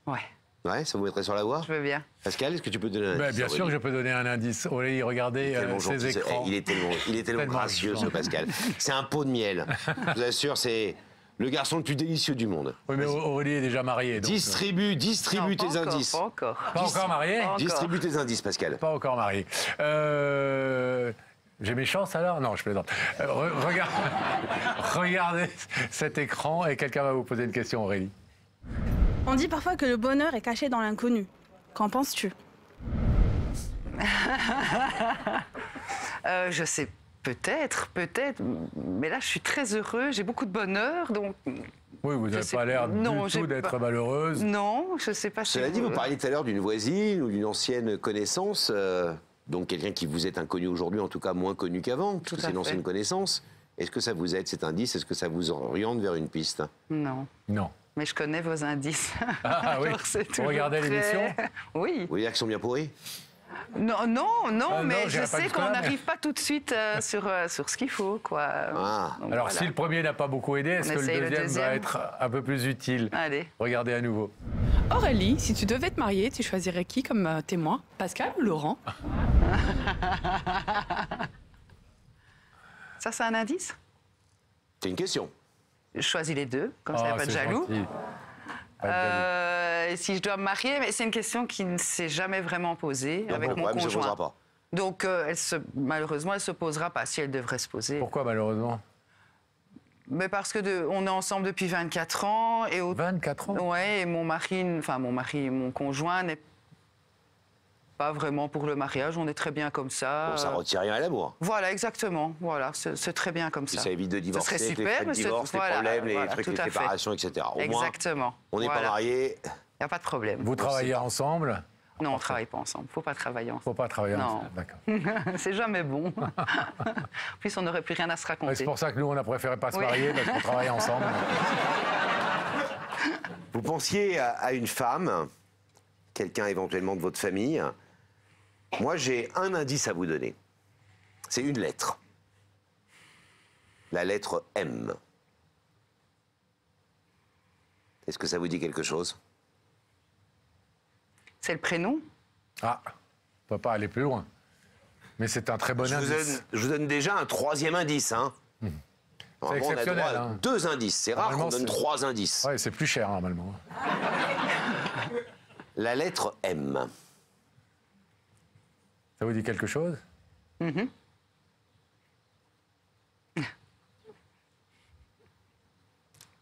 Ouais, Ouais, ça vous mettrait sur la voie? je veux bien. Pascal, est-ce que tu peux donner un indice? Ben, bien sûr que je peux donner un indice. Aurélie, regardez Tellement ces gentil, écrans. il est tellement Tellement gracieux, ce gentil. Pascal. C'est un pot de miel. Je vous assure, c'est le garçon le plus délicieux du monde. Oui, mais Aurélie est déjà mariée. Donc, Distribue Non, pas tes encore, indices. Pas encore. pas encore mariée? Pas encore. Distribue tes indices, Pascal. Pas encore mariée. J'ai mes chances alors? Non, je plaisante. Regardez cet écran et quelqu'un va vous poser une question, Aurélie. On dit parfois que le bonheur est caché dans l'inconnu. Qu'en penses-tu? Je sais, peut-être, mais là je suis très heureux, j'ai beaucoup de bonheur, donc Oui, vous Je n'avez sais pas l'air non, du j'ai tout d'être pas- malheureuse. non, je sais pas si Cela dit, vous parliez tout à l'heure d'une voisine ou d'une ancienne connaissance, donc quelqu'un qui vous est inconnu aujourd'hui, en tout cas moins connu qu'avant, parce Tout que à c'est une ancienne fait. connaissance. Est-ce que ça vous aide cet indice? Est-ce que ça vous oriente vers une piste? Non, Non. mais je connais vos indices. Ah oui. Alors, c'est Vous toujours regardez très- l'émission? Oui. Vous voulez dire qu'ils sont bien pourris? Non, non, Ah, mais non, je j'irai pas sais jusque-là, qu'on mais- n'arrive pas tout de suite sur ce qu'il faut, quoi. Ah. Donc, Alors, voilà. si le premier n'a pas beaucoup aidé, est-ce On que le essaye le deuxième va deuxième. être un peu plus utile? Allez. Regardez à nouveau. Aurélie, si tu devais te marier, tu choisirais qui comme témoin? Pascal ou Laurent? Ça, c'est un indice? C'est une question. Je choisis les deux, comme ça, il n'y a pas de jaloux. Si je dois me marier, mais c'est une question qui ne s'est jamais vraiment posée Donc, avec le mon problème se conjoint. posera pas. Donc, malheureusement, elle ne se posera pas si elle devrait se poser. Pourquoi malheureusement? Mais parce que on est ensemble depuis 24 ans. Et 24 ans? Ouais, et mon conjoint n'est pas vraiment pour le mariage. On est très bien comme ça. Bon, ça retire rien à l'amour. Voilà, exactement. Voilà, c'est très bien comme ça. Ça évite de divorcer, Ce serait les super, frais de mais divorce, les problèmes, les trucs, tout les à fait. séparations, etc. Au moins, Exactement. on n'est pas mariés. Il n'y a pas de problème. Vous travaillez ensemble? Non, on ne travaille pas ensemble. Il ne faut pas travailler ensemble. Faut pas travailler Non. ensemble, d'accord. C'est jamais bon. En plus, on n'aurait plus rien à se raconter. Ouais, c'est pour ça que nous, on a préféré pas se Oui. marier, parce qu'on travaille ensemble. Vous pensiez à une femme, quelqu'un éventuellement de votre famille. Moi, j'ai un indice à vous donner. C'est une lettre. La lettre M. Est-ce que ça vous dit quelque chose? C'est le prénom? Ah, on ne peut pas aller plus loin. Mais c'est un très bon indice. Je vous donne déjà un troisième indice. Hein. Normalement, on a exceptionnel, droit à hein. 2 indices. C'est rare qu'on Normalement, donne c'est- 3 indices. Ouais, c'est plus cher, normalement. La lettre M. Ça vous dit quelque chose?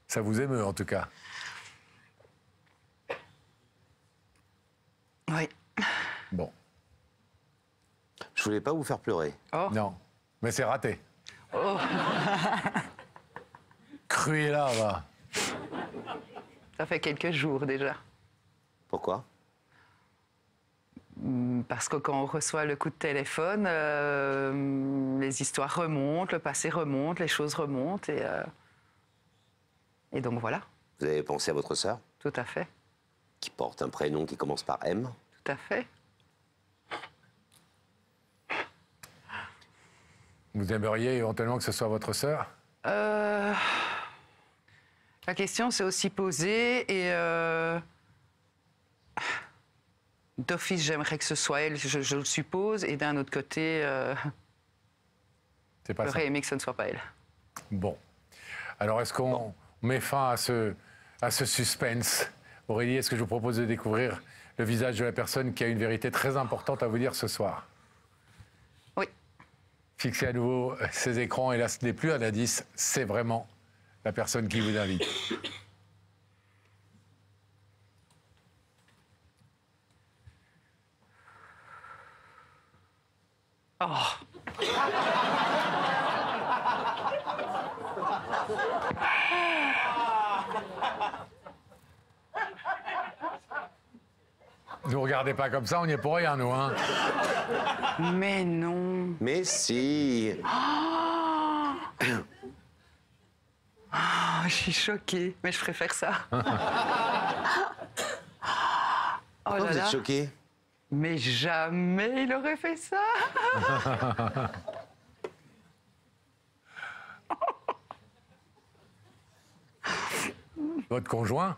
Ça vous émeut, en tout cas. Oui. Bon. Je voulais pas vous faire pleurer. Oh. Non, mais c'est raté. Oh. Cruella, va. Ça fait quelques jours déjà. Pourquoi? Parce que quand on reçoit le coup de téléphone, les histoires remontent, le passé remonte, les choses remontent. Et donc voilà, Vous avez pensé à votre sœur, tout à fait. qui porte un prénom qui commence par M. Tout à fait. Vous aimeriez éventuellement que ce soit votre sœur? La question s'est aussi posée et d'office, j'aimerais que ce soit elle, je le suppose, et d'un autre côté, C'est pas ça. j'aurais aimé que ce ne soit pas elle. Bon. Alors, est-ce qu'on met fin à ce suspense? Aurélie, est-ce que je vous propose de découvrir le visage de la personne qui a une vérité très importante à vous dire ce soir? Oui. Fixez à nouveau ces écrans, et là, ce n'est plus un indice, c'est vraiment la personne qui vous invite. Oh. Ne nous regardez pas comme ça, on n'y est pour rien, nous. Hein. Mais non. Mais si. Ah, je suis choquée, mais je préfère ça. Oh Pourquoi vous êtes choqué? Mais jamais il aurait fait ça. Votre conjoint?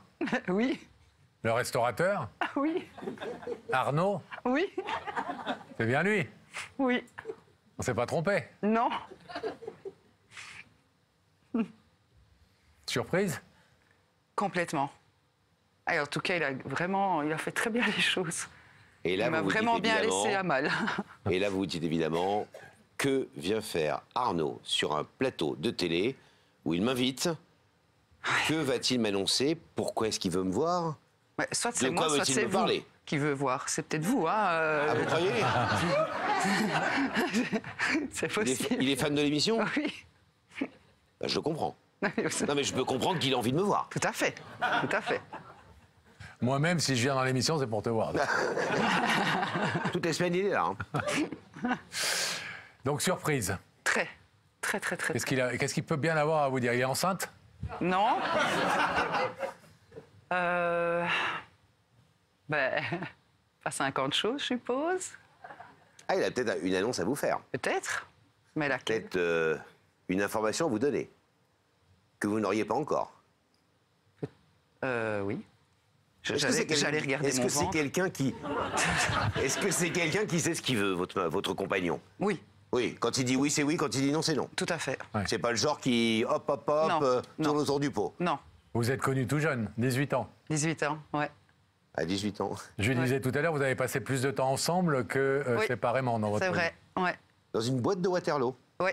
Oui, Le restaurateur? oui, Arnaud? oui, C'est bien lui. oui. On s'est pas trompé. Non. Surprise? Complètement. Et en tout cas, il a fait très bien les choses. Et là, Il m'a vous vous dites vraiment bien évidemment- laissé à mal. Et là, vous vous dites évidemment, que vient faire Arnaud sur un plateau de télé où il m'invite? Que va-t-il m'annoncer? Pourquoi est-ce qu'il veut me voir? Ouais, soit De c'est quoi moi, soit veut-il c'est me vous parler? qui veut voir. C'est peut-être vous, hein. Ah, vous croyez? C'est il, possible. est, il est fan de l'émission? Oui. Bah, je le comprends. Non, mais je peux comprendre qu'il a envie de me voir. Tout à fait. Tout à fait. Moi-même, si je viens dans l'émission, c'est pour te voir. Toutes les semaines, il est là. Hein. Donc, surprise. Très. Très, très, très. Qu'est-ce qu'il peut bien avoir à vous dire? Il est enceinte? Non. Ben, pas 50 choses, je suppose. Ah, il a peut-être une annonce à vous faire. Peut-être. Mais laquelle? Peut-être une information à vous donner. Que vous n'auriez pas encore. Oui. J'allais regarder Est-ce mon que c'est ventre. quelqu'un qui... Est-ce que c'est quelqu'un qui sait ce qu'il veut, votre compagnon? Oui. Oui, quand il dit oui, c'est oui, quand il dit non, c'est non. Tout à fait. C'est pas le genre qui, hop, Non, tourne autour du pot. Non. Vous êtes connu tout jeune, 18 ans. 18 ans, ouais. À 18 ans. Je lui disais tout à l'heure, vous avez passé plus de temps ensemble que Oui. séparément dans votre C'est vie. vrai, ouais. Dans une boîte de Waterloo. Oui,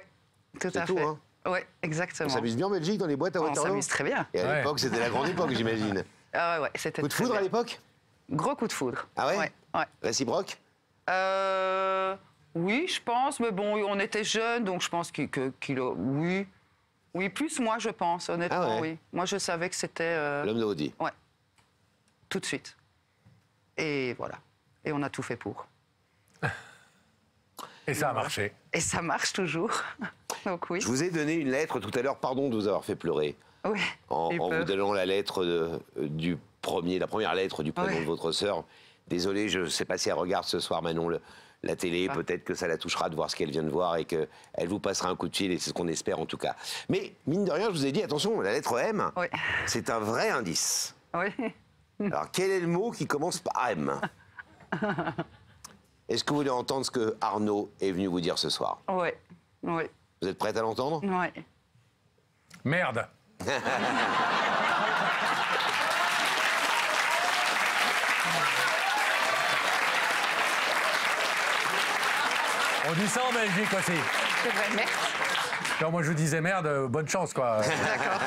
tout à tout, fait. hein. Oui, exactement. On s'amuse bien en Belgique dans les boîtes à On Waterloo. s'amuse très bien. Et à Ouais. l'époque, c'était la grande époque, j'imagine. Ah ouais, c'était Coup de très foudre à bien. l'époque? Gros coup de foudre. Ah ouais? Ouais. Réciproque? Oui, je pense, mais bon, on était jeunes, donc je pense qu'il a... Oui. Oui, plus moi, je pense, honnêtement, Ah ouais. oui. Moi, je savais que c'était... L'homme de haute vie. Ouais. Tout de suite. Et voilà. Et on a tout fait pour. Et ça a marché. Et ça marche toujours. Donc oui. Je vous ai donné une lettre tout à l'heure, pardon de vous avoir fait pleurer. Oui. En j'ai eu peur. vous donnant la lettre la première lettre du prénom Ouais. de votre sœur. Désolé, je ne sais pas si elle regarde ce soir, Manon, la télé. Ah. Peut-être que ça la touchera de voir ce qu'elle vient de voir et qu'elle vous passera un coup de fil, et c'est ce qu'on espère en tout cas. Mais, mine de rien, je vous ai dit, attention, la lettre M, Oui. c'est un vrai indice. Oui. Alors, quel est le mot qui commence par M? Est-ce que vous voulez entendre ce que Arnaud est venu vous dire ce soir? Oui. Oui. Vous êtes prête à l'entendre? Oui. Merde. On dit ça en Belgique aussi. C'est vrai, merde. Alors moi je vous disais merde, bonne chance quoi. D'accord.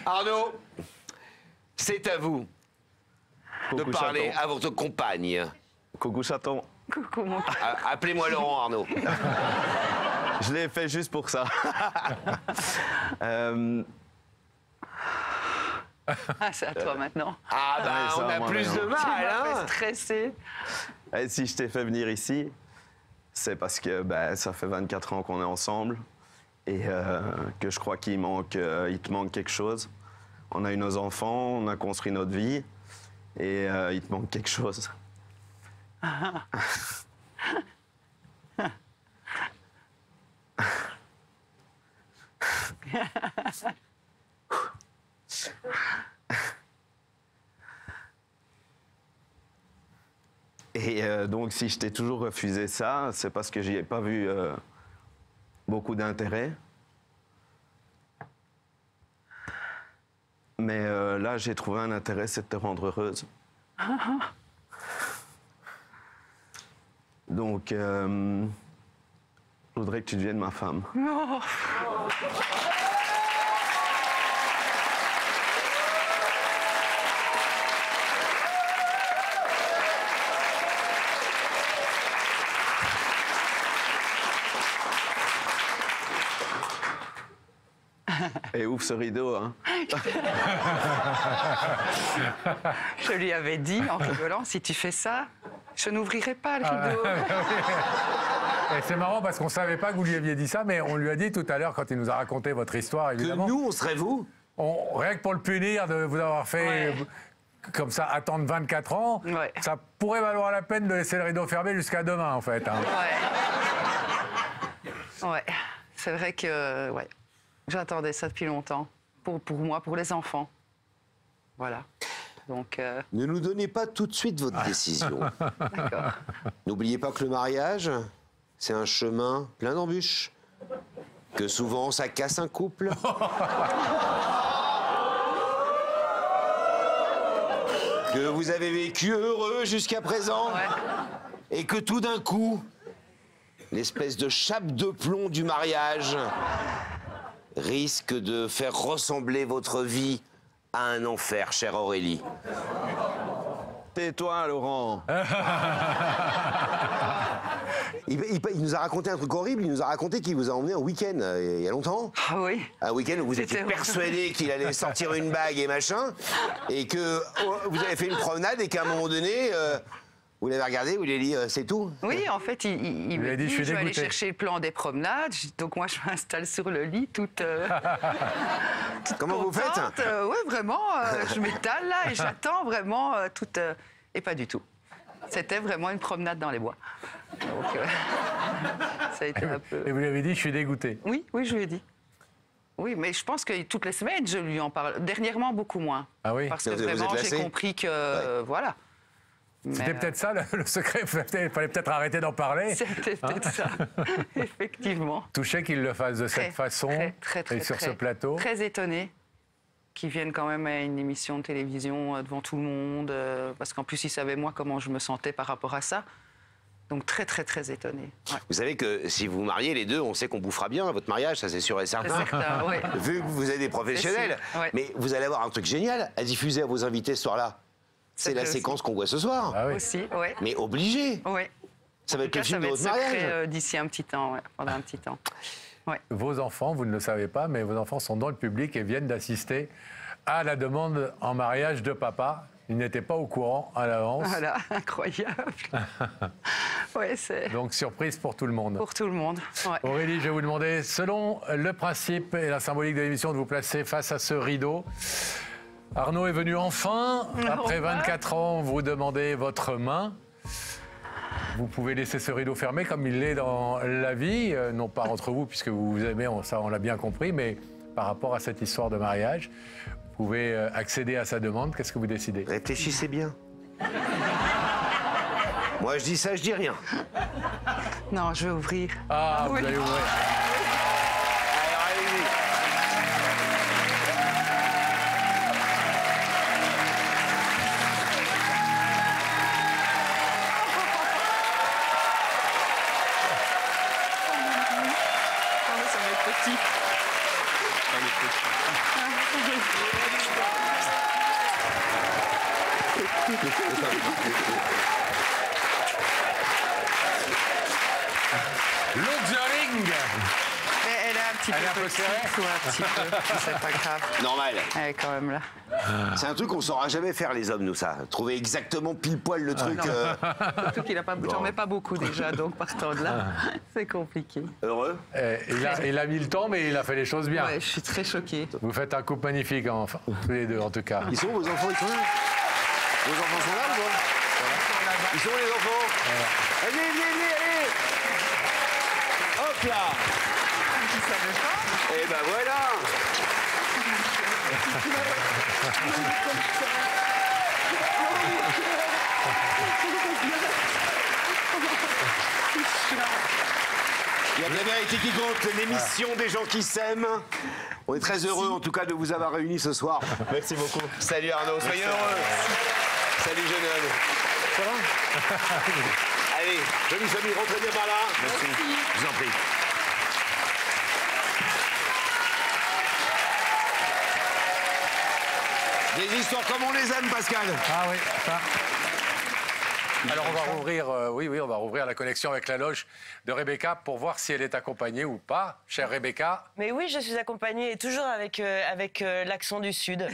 Arnaud, c'est à vous de Coucou, parler chaton. à votre compagne. Coucou chaton. Coucou, mon Appelez-moi Laurent, Arnaud. Je l'ai fait juste pour ça. Ah, c'est à toi maintenant. Ah bah, Ouais, ça, on a moi, plus de maintenant. Tu mal, m'as hein. fait stresser. Et si je t'ai fait venir ici, c'est parce que ça fait 24 ans qu'on est ensemble et que je crois il te manque quelque chose. On a eu nos enfants, on a construit notre vie et il te manque quelque chose. Et donc, si je t'ai toujours refusé ça, c'est parce que j'y ai pas vu beaucoup d'intérêt. Mais là, j'ai trouvé un intérêt, c'est de te rendre heureuse. Donc, je voudrais que tu deviennes ma femme. Oh. Et ouvre ce rideau, hein. Je lui avais dit, en rigolant, si tu fais ça, je n'ouvrirai pas le rideau. Et c'est marrant parce qu'on ne savait pas que vous lui aviez dit ça, mais on lui a dit tout à l'heure quand il nous a raconté votre histoire, Que évidemment. nous, on serait vous? Rien que pour le punir de vous avoir fait Ouais. comme ça attendre 24 ans, Ouais. ça pourrait valoir la peine de laisser le rideau fermé jusqu'à demain en fait. Hein. Ouais. Ouais. C'est vrai que ouais. J'attendais ça depuis longtemps. Pour moi, pour les enfants. Voilà. Donc, Ne nous donnez pas tout de suite votre décision. d'accord. N'oubliez pas que le mariage, c'est un chemin plein d'embûches. Que souvent, ça casse un couple. Que vous avez vécu heureux jusqu'à présent. Ouais. Et que tout d'un coup, l'espèce de chape de plomb du mariage risque de faire ressembler votre vie à un enfer, chère Aurélie. Tais-toi, Laurent. Il nous a raconté un truc horrible, il nous a raconté qu'il vous a emmené en week-end il y a longtemps. Ah oui. Un week-end où vous C'était étiez horrible. persuadé qu'il allait sortir une bague et machin, et que vous avez fait une promenade et qu'à un moment donné, vous l'avez regardé, vous lui avez dit c'est tout. Oui, en fait, il lui me a dit, dit, je suis je vais aller dégoûté. chercher le plan des promenades. Donc moi, je m'installe sur le lit, toute Comment vous faites? Oui, vraiment, je m'étale là et j'attends vraiment toute... et pas du tout. C'était vraiment une promenade dans les bois. Donc, ça a été un peu... Et vous lui avez dit, je suis dégoûté. Oui, oui, je lui ai dit. Oui, mais je pense que toutes les semaines, je lui en parle. Dernièrement, beaucoup moins. Ah oui. Parce que Vous êtes vraiment, lassé? j'ai compris que... Voilà. C'était peut-être ça, le secret. Il fallait peut-être arrêter d'en parler. C'était peut-être ça, effectivement. Touché qu'il le fasse de cette façon et sur ce plateau. Très étonné qu'ils viennent quand même à une émission de télévision devant tout le monde, parce qu'en plus, ils savaient, moi, comment je me sentais par rapport à ça. Donc très, très, très étonné. Ouais. Vous savez que si vous vous mariez les deux, on sait qu'on bouffera bien à votre mariage, ça c'est sûr et certain. C'est certain, ouais. Vu que vous êtes des professionnels. sûr, ouais. Mais vous allez avoir un truc génial à diffuser à vos invités ce soir-là. C'est la séquence qu'on voit ce soir. Ah oui. Aussi, ouais. Mais obligé. Ouais. Ça va être le film de votre Ça va être mariage. secret d'ici un petit temps, ouais, pendant un petit temps. Ouais. Vos enfants, vous ne le savez pas, mais vos enfants sont dans le public et viennent d'assister à la demande en mariage de papa. Ils n'étaient pas au courant à l'avance. Voilà, incroyable. Ouais, c'est... Donc surprise pour tout le monde. Pour tout le monde. Ouais. Aurélie, je vais vous demander, selon le principe et la symbolique de l'émission, de vous placer face à ce rideau. Arnaud est venu enfin. Après 24 ans, vous demandez votre main. Vous pouvez laisser ce rideau fermé comme il l'est dans la vie, non pas entre vous, puisque vous vous aimez, ça on l'a bien compris, mais par rapport à cette histoire de mariage. Vous pouvez accéder à sa demande. Qu'est-ce que vous décidez? Réfléchissez bien. Moi, je dis ça, je dis rien. Non, je vais ouvrir. Ah, vous allez ouvrir. Alors, allez-y. Ça va être petit. Luxuring. Mais elle est un petit peu petite, ou un petit peu, c'est pas grave. Normal. Elle est quand même là. C'est un truc qu'on saura jamais faire, les hommes, nous, ça. Trouver exactement pile poil le truc. Surtout qu'il a pas, j'en mets pas beaucoup déjà, donc partant de là, c'est compliqué. Heureux? Il a mis le temps, mais il a fait les choses bien. Ouais, je suis très choquée. Vous faites un couple magnifique, enfin, tous les deux, en tout cas. Ils sont où, vos enfants? Ils sont là? Vos enfants sont là ou quoi? Ils sont où, les enfants? Allez, venez, venez, allez! Hop là! Et ben voilà! Il y a de la vérité qui compte, l'émission des gens qui s'aiment. On est très heureux en tout cas de vous avoir réunis ce soir. Merci beaucoup. Salut Arnaud, soyez heureux. Salut jeune homme. Ça va? Allez, jolis amis, rentrez bien par là. Merci. Je vous en prie. Des histoires comme on les aime, Pascal. Ah oui, ça. Alors on va rouvrir, on va rouvrir la connexion avec la loge de Rebecca pour voir si elle est accompagnée ou pas, chère Rebecca. Mais oui, je suis accompagnée et toujours avec l'accent du Sud,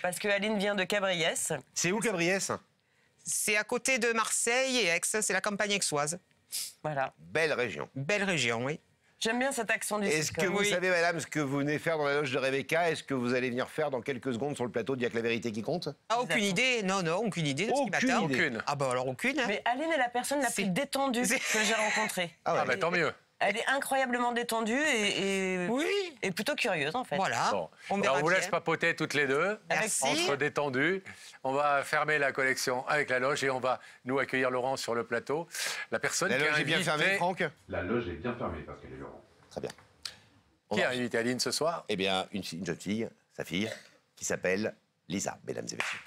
parce que Aline vient de Cabriès. C'est où Cabriès? C'est à côté de Marseille et Aix, c'est la campagne aixoise. Voilà. Belle région. Belle région, oui. J'aime bien cet accent du Sud. Est-ce que vous savez, madame, ce que vous venez faire dans la loge de Rebecca? Est-ce que vous allez venir faire dans quelques secondes sur le plateau d'Il y a que la vérité qui compte? Ah, aucune idée? Non, non, aucune idée de ce qui m'attend. Aucune. Ah bah alors aucune. Hein. Mais Aline est la personne la plus détendue que j'ai rencontrée. Ah bah tant mieux. Elle est incroyablement détendue et plutôt curieuse, en fait. Voilà. Bon. On Alors, verra on vous bien. laisse papoter toutes les deux, Merci. entre détendus. On va fermer la connexion avec la loge et on va nous accueillir Laurent sur le plateau. La personne La qui a loge est bien invité... fermée, Franck? La loge est bien fermée, Pascal et Laurent. Très bien. Qui a invité Aline ce soir? Eh bien, une jeune fille, sa fille, qui s'appelle Lisa, mesdames et messieurs.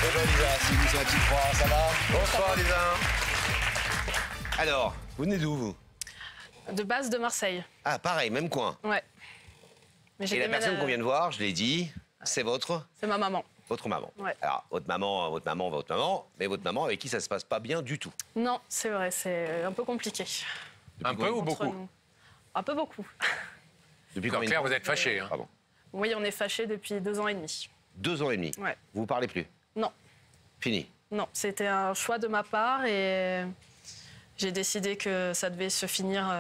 Bonjour Lisa, c'est Lisa Petit 3, ça va? Bonsoir Lisa. Alors, vous venez d'où vous? De base de Marseille. Ah, pareil, même coin. Ouais. Mais Et la personne qu'on vient de voir, je l'ai dit, c'est votre C'est ma maman. maman. Ouais. Alors, votre maman, mais votre maman avec qui ça se passe pas bien du tout. Non, c'est vrai, c'est un peu compliqué. Un peu ou Entre beaucoup? nous. Un peu beaucoup. Depuis Donc, combien de Claire, temps? vous êtes fâchée, hein? Pardon. Oui, on est fâchés depuis 2 ans et demi. 2 ans et demi. Ouais. Vous vous parlez plus? Non, Fini. non, c'était un choix de ma part et j'ai décidé que ça devait se finir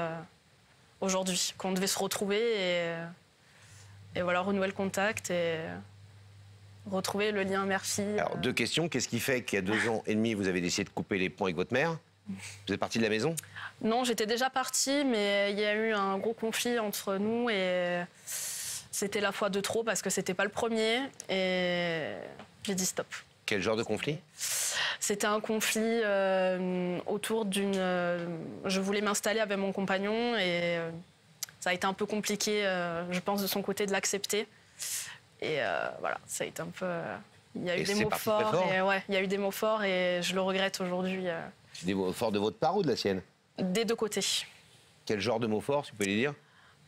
aujourd'hui, qu'on devait se retrouver et voilà, renouer le contact et retrouver le lien mère-fille. Alors, 2 questions. Qu'est-ce qui fait qu'il y a 2 ans et demi, vous avez décidé de couper les ponts avec votre mère? Vous êtes parti de la maison? Non, j'étais déjà partie, mais il y a eu un gros conflit entre nous et c'était la fois de trop parce que c'était pas le premier et j'ai dit stop. Quel genre de conflit? C'était un conflit autour d'une... je voulais m'installer avec mon compagnon et ça a été un peu compliqué, je pense, de son côté de l'accepter. Et voilà, ça a été un peu... Il y a eu des mots forts. Et, ouais, il y a eu des mots forts et je le regrette aujourd'hui. Des mots forts de votre part ou de la sienne? Des deux côtés. Quel genre de mots forts, si vous pouvez les dire?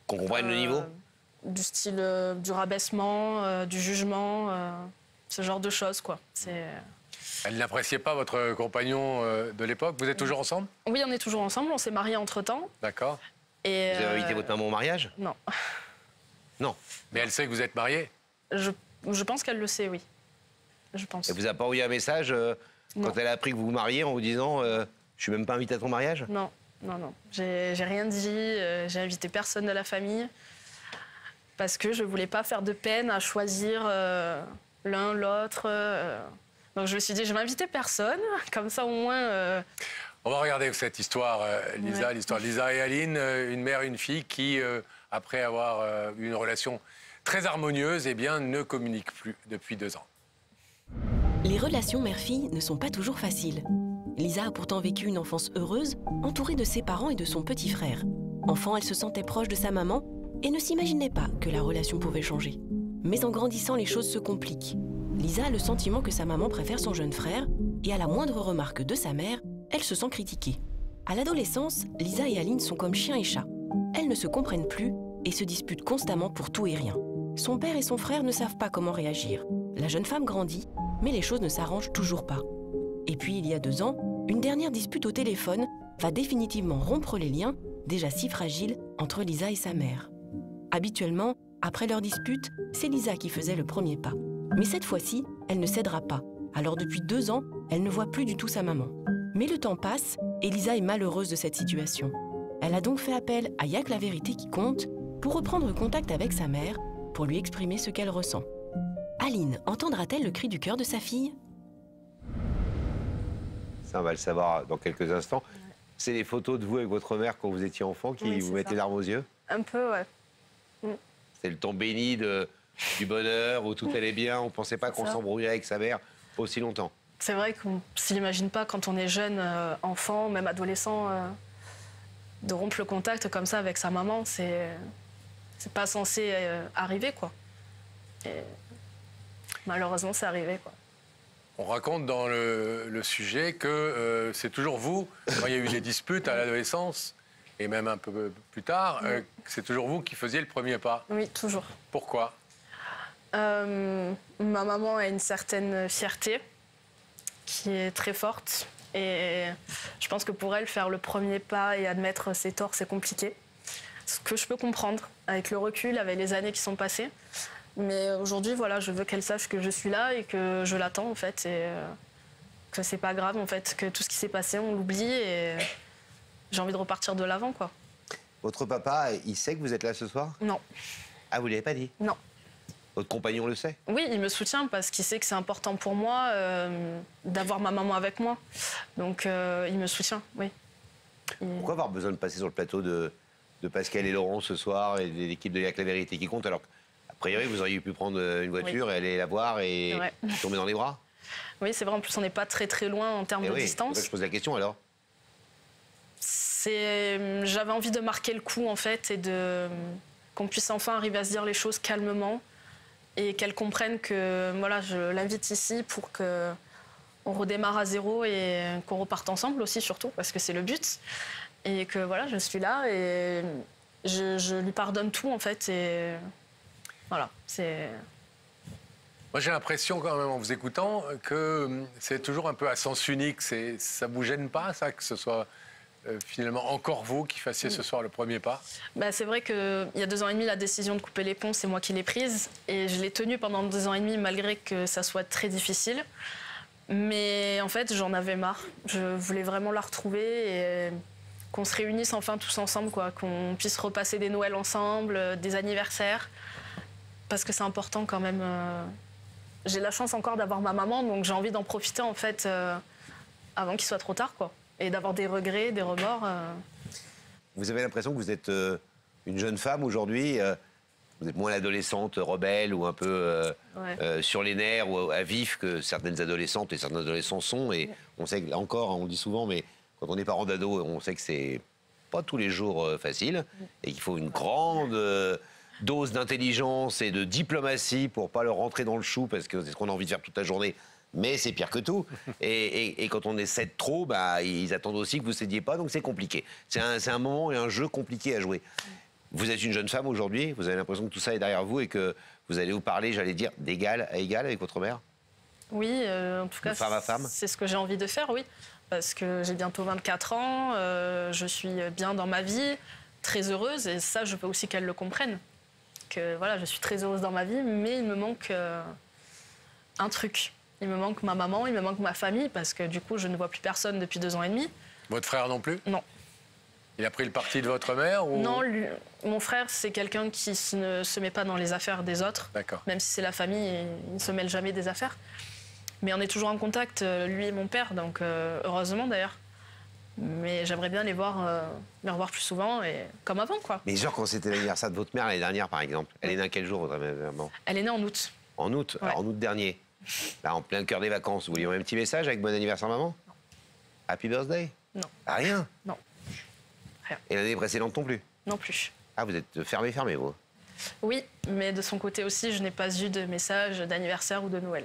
Qu'on comprenne le niveau? Du style du rabaissement, du jugement, ce genre de choses, quoi. Elle n'appréciait pas votre compagnon de l'époque. Vous êtes toujours ensemble? Oui, on est toujours ensemble. On s'est mariés entre-temps. D'accord. Et vous avez invité votre maman au mariage? Non. Non. Mais elle sait que vous êtes mariés? Je pense qu'elle le sait, oui. Je pense. Elle vous a pas envoyé un message quand elle a appris que vous vous mariez en vous disant je suis même pas invité à ton mariage? Non, non, non. J'ai rien dit. J'ai invité personne de la famille parce que je voulais pas faire de peine à choisir l'un, l'autre. Donc je me suis dit, je vais inviter personne. Comme ça, au moins... On va regarder cette histoire, Lisa, ouais. L'histoire de Lisa et Aline, une mère et une fille qui, après avoir eu une relation très harmonieuse, eh bien, ne communiquent plus depuis 2 ans. Les relations mère-fille ne sont pas toujours faciles. Lisa a pourtant vécu une enfance heureuse, entourée de ses parents et de son petit frère. Enfant, elle se sentait proche de sa maman et ne s'imaginait pas que la relation pouvait changer. Mais en grandissant, les choses se compliquent. Lisa a le sentiment que sa maman préfère son jeune frère et à la moindre remarque de sa mère, elle se sent critiquée. À l'adolescence, Lisa et Aline sont comme chien et chat. Elles ne se comprennent plus et se disputent constamment pour tout et rien. Son père et son frère ne savent pas comment réagir. La jeune femme grandit, mais les choses ne s'arrangent toujours pas. Et puis, il y a 2 ans, une dernière dispute au téléphone va définitivement rompre les liens, déjà si fragiles, entre Lisa et sa mère. Habituellement, après leur dispute, c'est Lisa qui faisait le premier pas. Mais cette fois-ci, elle ne cédera pas. Alors depuis 2 ans, elle ne voit plus du tout sa maman. Mais le temps passe et Lisa est malheureuse de cette situation. Elle a donc fait appel à Y'a que la vérité qui compte pour reprendre contact avec sa mère, pour lui exprimer ce qu'elle ressent. Aline entendra-t-elle le cri du cœur de sa fille? Ça, on va le savoir dans quelques instants. C'est les photos de vous avec votre mère quand vous étiez enfant qui vous mettent les larmes aux yeux? Un peu, ouais. C'est le temps béni du bonheur, où tout allait bien. On ne pensait pas qu'on s'embrouillait avec sa mère aussi longtemps. C'est vrai qu'on ne s'imagine pas quand on est jeune, enfant, même adolescent, de rompre le contact comme ça avec sa maman. C'est pas censé arriver, quoi. Et malheureusement, c'est arrivé, quoi. On raconte dans le sujet que c'est toujours vous, quand il y a eu des disputes à l'adolescence, et même un peu plus tard, c'est toujours vous qui faisiez le premier pas. Oui, toujours. Pourquoi? Ma maman a une certaine fierté qui est très forte. Et je pense que pour elle, faire le premier pas et admettre ses torts, c'est compliqué. Ce que je peux comprendre, avec le recul, avec les années qui sont passées. Mais aujourd'hui, voilà, je veux qu'elle sache que je suis là et que je l'attends, en fait. Et que c'est pas grave, en fait, que tout ce qui s'est passé, on l'oublie. Et j'ai envie de repartir de l'avant, quoi. Votre papa, il sait que vous êtes là ce soir? Non. Ah, vous ne l'avez pas dit? Non. Votre compagnon le sait? Oui, il me soutient parce qu'il sait que c'est important pour moi d'avoir ma maman avec moi. Donc, il me soutient, oui. Pourquoi avoir besoin de passer sur le plateau de Pascal et Laurent ce soir et de l'équipe de Y'a que la vérité qui compte, alors qu'a priori, vous auriez pu prendre une voiture et aller la voir et tomber dans les bras? Oui, c'est vrai. En plus, on n'est pas très très loin en termes de distance. C'est pour ça que je pose la question, alors. J'avais envie de marquer le coup, en fait, et qu'on puisse enfin arriver à se dire les choses calmement et qu'elle comprenne que voilà, je l'invite ici pour qu'on redémarre à zéro et qu'on reparte ensemble aussi, surtout, parce que c'est le but. Et que voilà, je suis là et je lui pardonne tout, en fait. Et voilà, c'est... Moi, j'ai l'impression, quand même, en vous écoutant, que c'est toujours un peu à sens unique. Ça ne vous gêne pas, ça, que ce soit finalement encore vous qui fassiez ce soir le premier pas? Bah, c'est vrai qu'il y a 2 ans et demi, la décision de couper les ponts, c'est moi qui l'ai prise. Et je l'ai tenue pendant 2 ans et demi, malgré que ça soit très difficile. Mais en fait, j'en avais marre. Je voulais vraiment la retrouver et qu'on se réunisse enfin tous ensemble, quoi. Qu'on puisse repasser des Noëls ensemble, des anniversaires. Parce que c'est important quand même. J'ai la chance encore d'avoir ma maman, donc j'ai envie d'en profiter, en fait, avant qu'il soit trop tard, quoi. Et d'avoir des regrets, des remords. Vous avez l'impression que vous êtes une jeune femme aujourd'hui vous êtes moins l'adolescente rebelle ou un peu sur les nerfs ou à vif que certaines adolescentes et certains adolescents sont. Et on sait que, là encore, on le dit souvent, mais quand on est parent d'ado, on sait que c'est pas tous les jours facile et qu'il faut une grande dose d'intelligence et de diplomatie pour pas leur rentrer dans le chou parce que c'est ce qu'on a envie de faire toute la journée. Mais c'est pire que tout. Et quand on essaie de trop, bah, ils attendent aussi que vous ne cédiez pas, donc c'est compliqué. C'est un moment et un jeu compliqué à jouer. Vous êtes une jeune femme aujourd'hui, vous avez l'impression que tout ça est derrière vous et que vous allez vous parler, j'allais dire, d'égal à égal avec votre mère? Oui, en tout cas, femme à femme. C'est ce que j'ai envie de faire, oui. Parce que j'ai bientôt 24 ans, je suis bien dans ma vie, très heureuse, et ça, je veux aussi qu'elle le comprenne. Que voilà, je suis très heureuse dans ma vie, mais il me manque un truc. Il me manque ma maman, il me manque ma famille, parce que du coup, je ne vois plus personne depuis 2 ans et demi. Votre frère non plus? Non. Il a pris le parti de votre mère ou... Non, mon frère, c'est quelqu'un qui ne se met pas dans les affaires des autres. D'accord. Même si c'est la famille, il ne se mêle jamais des affaires. Mais on est toujours en contact, lui et mon père, donc heureusement d'ailleurs. Mais j'aimerais bien les revoir plus souvent, et comme avant, quoi. Mais genre, quand c'était l'anniversaire de votre mère l'année dernière, par exemple, elle est née à quel jour, votre maman? Elle est née en août. En août? Ouais. Alors, en août dernier, là, en plein cœur des vacances, vous lui envoyez un petit message avec bon anniversaire, maman? Non. Happy birthday? Non. Ah, rien? Non. Rien. Et l'année précédente non plus? Non plus. Ah, vous êtes fermé, vous? Oui, mais de son côté aussi, je n'ai pas eu de message d'anniversaire ou de Noël.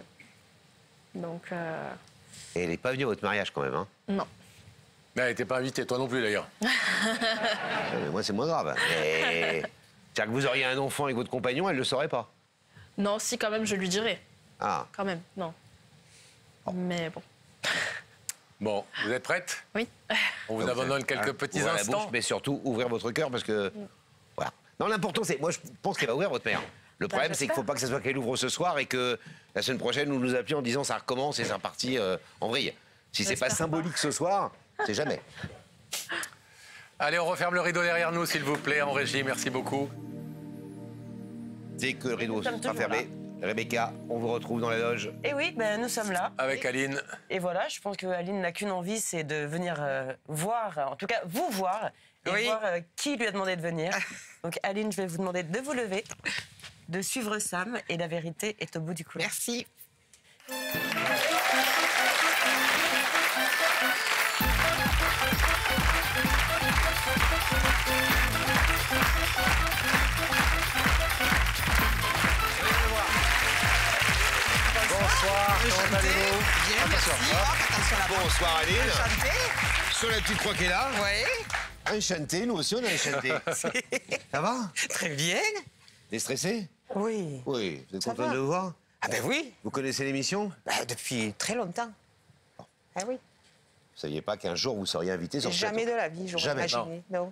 Donc... Et elle n'est pas venue à votre mariage, quand même, hein? Non. Mais elle n'était pas invitée, toi non plus, d'ailleurs. Moi, c'est moins grave. C'est-à-dire que vous auriez un enfant avec votre compagnon, elle ne le saurait pas? Non, si, quand même, je lui dirais. Ah. Quand même, non. Mais bon. Bon, vous êtes prête? Oui. On vous abandonne quelques petits ouvrir instants. la bouche, mais surtout ouvrir votre cœur parce que... Voilà. Non, l'important, c'est... Moi, je pense qu'elle va ouvrir votre mère. Le problème, c'est qu'il ne faut pas que ce soit qu'elle ouvre ce soir et que la semaine prochaine, nous nous appelions en disant ça recommence et c'est reparti en vrille. Si c'est pas symbolique ce soir, c'est jamais. Allez, on referme le rideau derrière nous, s'il vous plaît, en régie. Merci beaucoup. Dès que le rideau sera fermé, Rebecca, on vous retrouve dans la loge. Et oui, ben, nous sommes là. Avec Aline. Et voilà, je pense que Aline n'a qu'une envie, c'est de venir voir, en tout cas vous voir, et voir qui lui a demandé de venir. Donc Aline, je vais vous demander de vous lever, de suivre Sam, et la vérité est au bout du couloir. Merci. Bonsoir, comment allez-vous? Bien, merci. Attention là-bas. Bonsoir Aline. Enchanté. Sur la petite croix qui est là. Oui. Enchanté, nous aussi on est enchanté. Ça va? Très bien. T'es stressé? Oui. Oui. Vous êtes Ça content va. de nous voir? Ah ben oui. Vous connaissez l'émission? Depuis très longtemps. Ah oui. Vous saviez pas qu'un jour vous seriez invité sur ce Jamais plateau? de la vie, j'aurais Jamais. imaginé. Non.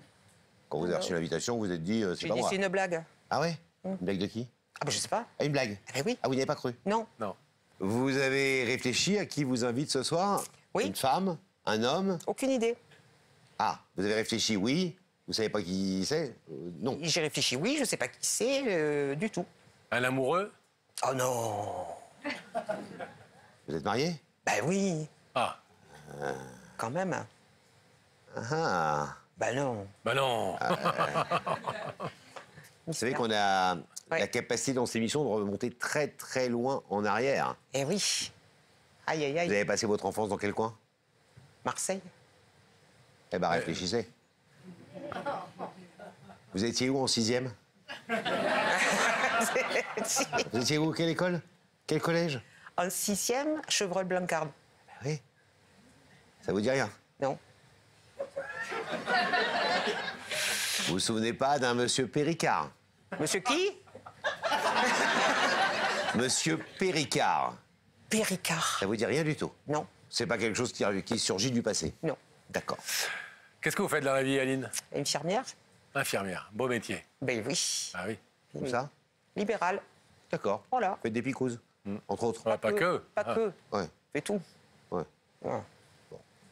Quand vous avez reçu l'invitation, vous vous êtes dit, c'est J'ai pas dit moi. c'est une blague. Ah ouais? Une blague de qui? Ah ben je sais pas. Ah, une blague? Ah ben oui. Ah, vous n'y avez pas cru? Non. Non. Vous avez réfléchi à qui vous invite ce soir? Oui. Une femme? Un homme? Aucune idée. Ah, vous avez réfléchi, oui. Vous savez pas qui c'est? Non. J'ai réfléchi, oui, je sais pas qui c'est du tout. Un amoureux? Oh non. Vous êtes marié? Ben oui. Ah. Quand même. Ah. Ben non. Ben non. Vous savez qu'on a la capacité dans cette émission de remonter très très loin en arrière. Eh oui. Aïe, aïe, aïe. Vous avez passé votre enfance dans quel coin? Marseille. Eh ben réfléchissez. Vous étiez où en 6e? Vous étiez où? Quelle école? Quel collège? En 6e, Chevreul-Blancarde. Oui. Ça vous dit rien? Non. Vous vous souvenez pas d'un monsieur Péricard? Monsieur qui? Monsieur Péricard. Péricard. Ça vous dit rien du tout? Non. C'est pas quelque chose qui surgit du passé? Non. D'accord. Qu'est-ce que vous faites dans la vie, Aline? Infirmière. Infirmière. Beau métier. Ben oui. Ah oui. Comme ça? Libérale. D'accord. Voilà. Faites des picouses, entre autres. Ah, pas que. Pas que. Ouais. Fait tout. Ouais. Ouais.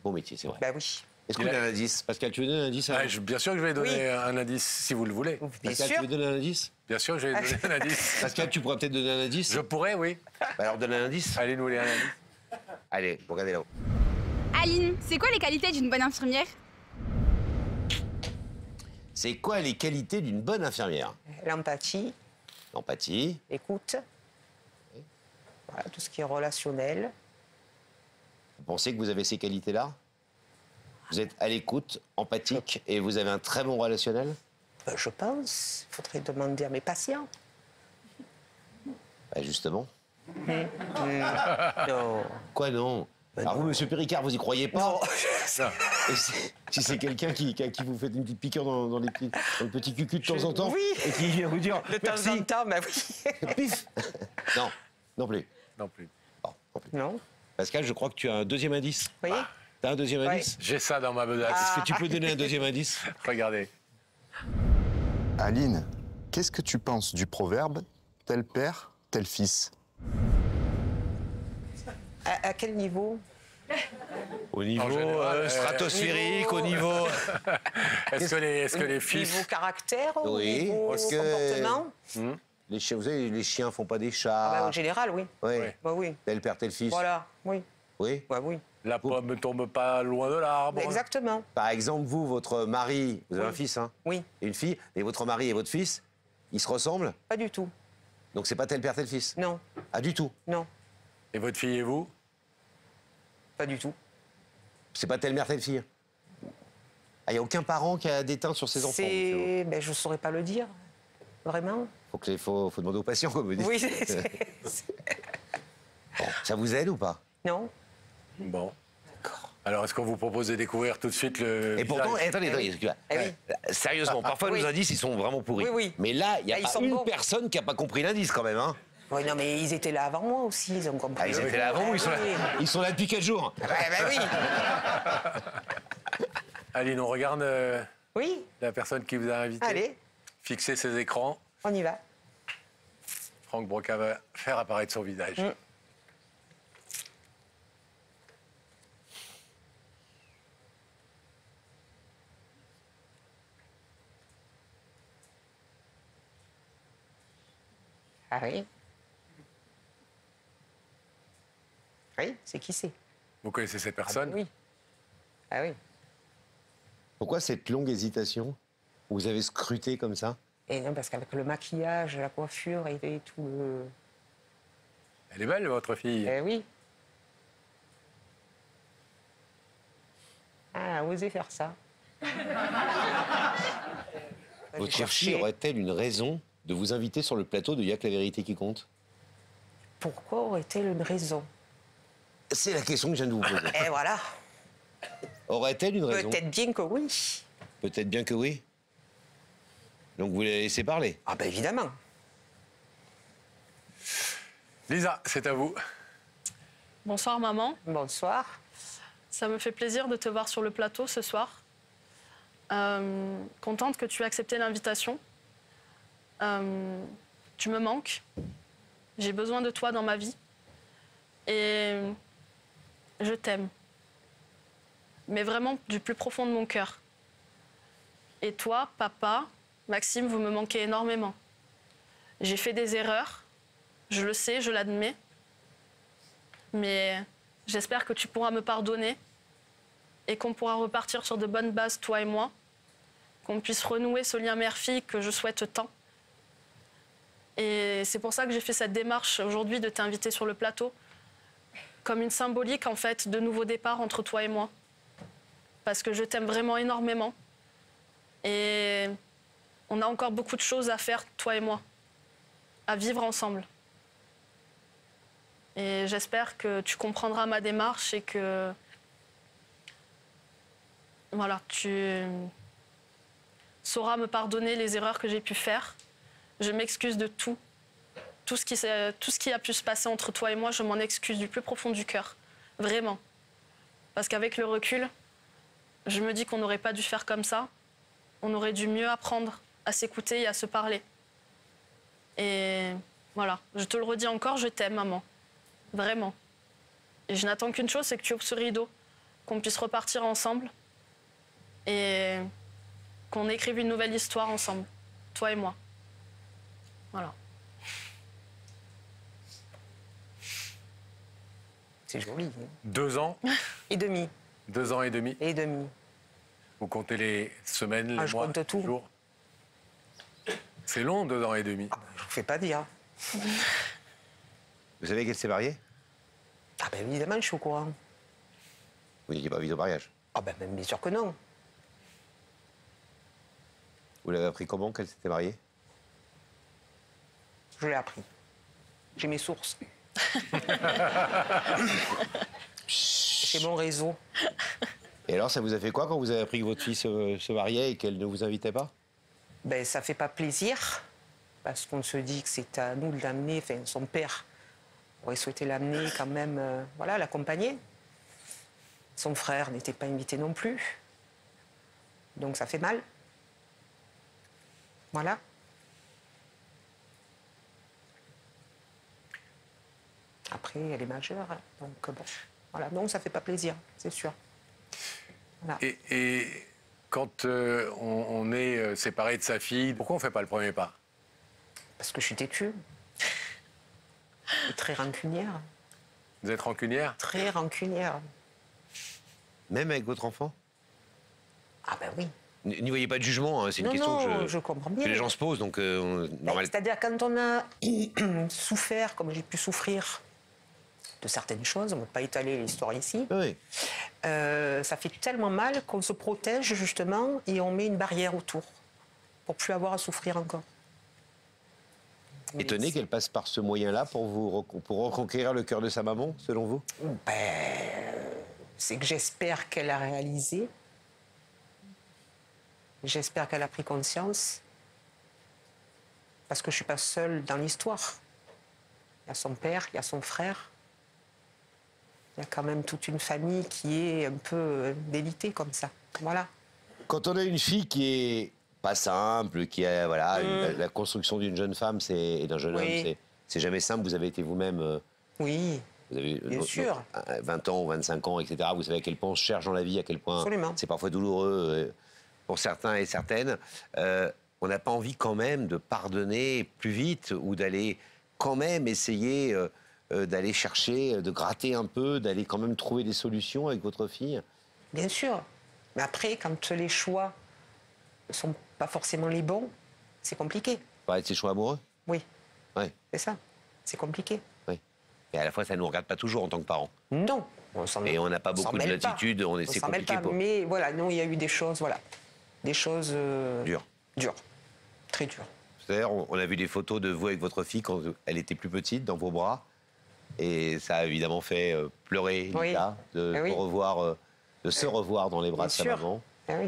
Bon métier, c'est vrai. Ben oui. Est-ce que vous avez un indice? Pascal, tu veux donner un indice? Ah, bien sûr que je vais donner Oui. un indice, si vous le voulez. Bien Pascal, sûr. tu veux donner un indice? Bien sûr que je vais donner un indice. Pascal, tu pourrais peut-être donner un indice? Je pourrais, oui. Bah alors, donne un indice. Allez, nous les un indice. Allez, regardez là-haut. Aline, c'est quoi les qualités d'une bonne infirmière? C'est quoi les qualités d'une bonne infirmière? L'empathie. L'empathie. L'écoute. Voilà, tout ce qui est relationnel. Vous pensez que vous avez ces qualités-là? Vous êtes à l'écoute, empathique, et vous avez un très bon relationnel? Je pense. Il faudrait demander à mes patients. Bah justement. Non. Quoi non? Alors vous, monsieur Péricard, vous y croyez pas? Non. Et si c'est quelqu'un qui vous fait une petite piqûre dans le petit cucu de temps en temps, oui. et qui vient vous dire De temps en temps, bah oui. Pif. Non, non plus. Non plus. Bon, non plus. Non. Pascal, je crois que tu as un deuxième indice. Oui. T'as un deuxième indice? J'ai ça dans ma bedace. Est-ce que tu peux donner un deuxième indice? Regardez. Aline, qu'est-ce que tu penses du proverbe « tel père, tel fils » À quel niveau? Au niveau stratosphérique, au niveau... Est-ce que les fils... Niveau caractère? Oui. Niveau comportement? Les chiens, vous savez, les chiens font pas des chats. Ah bah, en général, oui. Oui. Bah oui. Tel père, tel fils. Voilà, oui. Oui. Bah oui. La pomme ne tombe pas loin de l'arbre. Exactement. Par exemple, vous, votre mari, vous avez un fils, hein? Oui. Et une fille, et votre mari et votre fils, ils se ressemblent? Pas du tout. Donc c'est pas tel père, tel fils? Non. Ah, du tout? Non. Et votre fille et vous? Pas du tout. C'est pas telle mère, telle fille? Ah, il n'y a aucun parent qui a des teintes sur ses enfants? Ben, je saurais pas le dire. Vraiment. Faut demander aux patients, comme vous dites. Oui, Bon, ça vous aide ou pas? Non. Bon. Alors, est-ce qu'on vous propose de découvrir tout de suite le... Et pourtant, visage? attendez, sérieusement, parfois nos indices, ils sont vraiment pourris. Oui, oui. Mais là, il n'y a Ils pas sont une bons. personne qui n'a pas compris l'indice, quand même, hein? Oui, non, mais ils étaient là avant moi aussi, ils ont compris. Ah, ils étaient là avant vous, ils sont là depuis 4 jours. Ouais, ben oui. Aline, on regarde Oui. la personne qui vous a invité. Allez. Fixez ses écrans. On y va. Franck Broca va faire apparaître son visage. Ah oui. Oui, c'est qui c'est? Vous connaissez cette personne? Oui. Ah oui. Pourquoi cette longue hésitation? Vous avez scruté comme ça? Et non, parce qu'avec le maquillage, la coiffure et tout le... Elle est belle, votre fille. Eh oui. Ah, osez faire ça. Votre fille aurait-elle une raison de vous inviter sur le plateau de Y'a que la vérité qui compte? Pourquoi aurait-elle une raison? C'est la question que je viens de vous poser. Et voilà. Aurait-elle une raison? Peut-être bien que oui. Peut-être bien que oui. Donc vous la laissez parler? Ah ben évidemment. Lisa, c'est à vous. Bonsoir maman. Bonsoir. Ça me fait plaisir de te voir sur le plateau ce soir. Contente que tu aies accepté l'invitation. Tu me manques. J'ai besoin de toi dans ma vie. Et je t'aime. Mais vraiment du plus profond de mon cœur. Et toi, papa, Maxime, vous me manquez énormément. J'ai fait des erreurs. Je le sais, je l'admets. Mais j'espère que tu pourras me pardonner et qu'on pourra repartir sur de bonnes bases, toi et moi. Qu'on puisse renouer ce lien mère-fille que je souhaite tant. Et c'est pour ça que j'ai fait cette démarche aujourd'hui de t'inviter sur le plateau, comme une symbolique en fait de nouveau départ entre toi et moi. Parce que je t'aime vraiment énormément. Et on a encore beaucoup de choses à faire, toi et moi, à vivre ensemble. Et j'espère que tu comprendras ma démarche et que voilà, tu sauras me pardonner les erreurs que j'ai pu faire. Je m'excuse de tout. Tout ce qui a pu se passer entre toi et moi, je m'en excuse du plus profond du cœur. Vraiment. Parce qu'avec le recul, je me dis qu'on n'aurait pas dû faire comme ça. On aurait dû mieux apprendre à s'écouter et à se parler. Et voilà, je te le redis encore, je t'aime, maman. Vraiment. Et je n'attends qu'une chose, c'est que tu ouvres ce rideau, qu'on puisse repartir ensemble et qu'on écrive une nouvelle histoire ensemble, toi et moi. Voilà. C'est joli. 2 ans Et demi. 2 ans et demi. Et demi. Vous comptez les semaines, les Je mois, compte tout. les jours. C'est long, 2 ans et demi. Je vous fais pas dire. Vous savez qu'elle s'est mariée? Ah ben évidemment, je suis au courant. Vous n'étiez pas vite au mariage? Ah ben bien sûr que non. Vous l'avez appris comment qu'elle s'était mariée? Je l'ai appris. J'ai mes sources. J'ai mon réseau. Et alors, ça vous a fait quoi quand vous avez appris que votre fille se mariait et qu'elle ne vous invitait pas? Ben ça fait pas plaisir, parce qu'on se dit que c'est à nous de l'amener, enfin son père aurait souhaité l'amener quand même, voilà, l'accompagner. Son frère n'était pas invité non plus. Donc ça fait mal. Voilà. Après, elle est majeure, hein, donc bon. Voilà, non, ça fait pas plaisir, c'est sûr. Voilà. Et quand on est séparé de sa fille, pourquoi on ne fait pas le premier pas? Parce que je suis têtue. Et très rancunière. Vous êtes rancunière? Très rancunière. Même avec votre enfant? Ah ben oui. N'y voyez pas de jugement, hein, c'est une question non, que, je comprends bien. que les gens se posent. Donc, normal. C'est-à-dire quand on a souffert, comme j'ai pu souffrir, de certaines choses, on ne va pas étaler l'histoire ici, oui. Ça fait tellement mal qu'on se protège justement et on met une barrière autour pour plus avoir à souffrir encore. Étonné qu'elle passe par ce moyen-là pour reconquérir le cœur de sa maman, selon vous? C'est que j'espère qu'elle a réalisé. J'espère qu'elle a pris conscience. Parce que je ne suis pas seule dans l'histoire. Il y a son père, il y a son frère. Il y a quand même toute une famille qui est un peu délitée comme ça. Voilà. Quand on a une fille qui est pas simple, qui a voilà, la construction d'une jeune femme et d'un jeune homme, c'est jamais simple. Vous avez été vous-même. Oui. Vous avez bien sûr. 20 ans, 25 ans, etc. Vous savez à quel point on se cherche dans la vie, à quel point c'est parfois douloureux pour certains et certaines. On n'a pas envie quand même de pardonner plus vite ou d'aller quand même essayer d'aller chercher, de gratter un peu, d'aller quand même trouver des solutions avec votre fille? Bien sûr. Mais après, quand les choix ne sont pas forcément les bons, c'est compliqué. Vous parlez de ses choix amoureux? Oui. Oui. C'est ça. C'est compliqué. Oui. Et à la fois, ça ne nous regarde pas toujours en tant que parents. Non. Et on n'a pas beaucoup de latitude, c'est compliqué. Mais voilà, non, il y a eu des choses, voilà. Des choses... dures. Dures. Très dures. C'est-à-dire, on a vu des photos de vous avec votre fille quand elle était plus petite, dans vos bras. Et ça a évidemment fait pleurer Lisa de se revoir dans les bras de sa maman.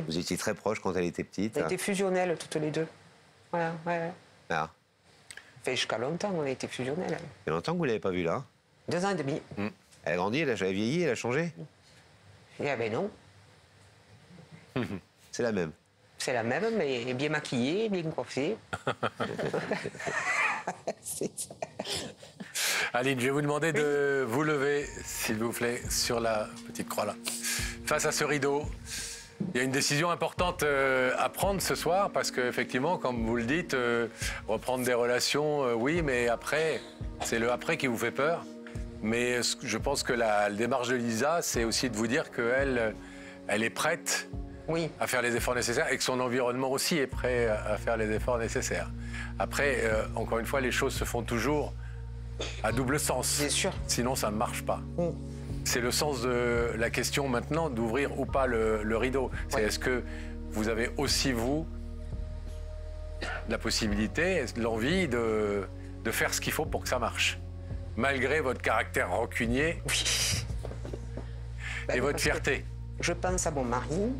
Vous étiez très proches quand elle était petite. On a été fusionnelles toutes les deux. Voilà, ouais. Ah. Fait jusqu'à longtemps, on a été fusionnelles. Ça fait longtemps que vous ne l'avez pas vue là? 2 ans et demi. Elle a grandi, elle a vieilli, elle a changé? Eh ben non. C'est la même. C'est la même, mais bien maquillée, bien coiffée. C'est ça. Aline, je vais vous demander de vous lever, s'il vous plaît, sur la petite croix là. Face à ce rideau, il y a une décision importante à prendre ce soir, parce qu'effectivement, comme vous le dites, reprendre des relations, oui, mais après, c'est le après qui vous fait peur. Mais je pense que la démarche de Lisa, c'est aussi de vous dire qu'elle est prête à faire les efforts nécessaires et que son environnement aussi est prêt à faire les efforts nécessaires. Après, encore une fois, les choses se font toujours à double sens. Bien sûr. Sinon, ça ne marche pas. C'est le sens de la question maintenant d'ouvrir ou pas le rideau. C'est est-ce que vous avez aussi, vous, la possibilité, l'envie de faire ce qu'il faut pour que ça marche, malgré votre caractère rancunier et votre fierté. Je pense à mon mari,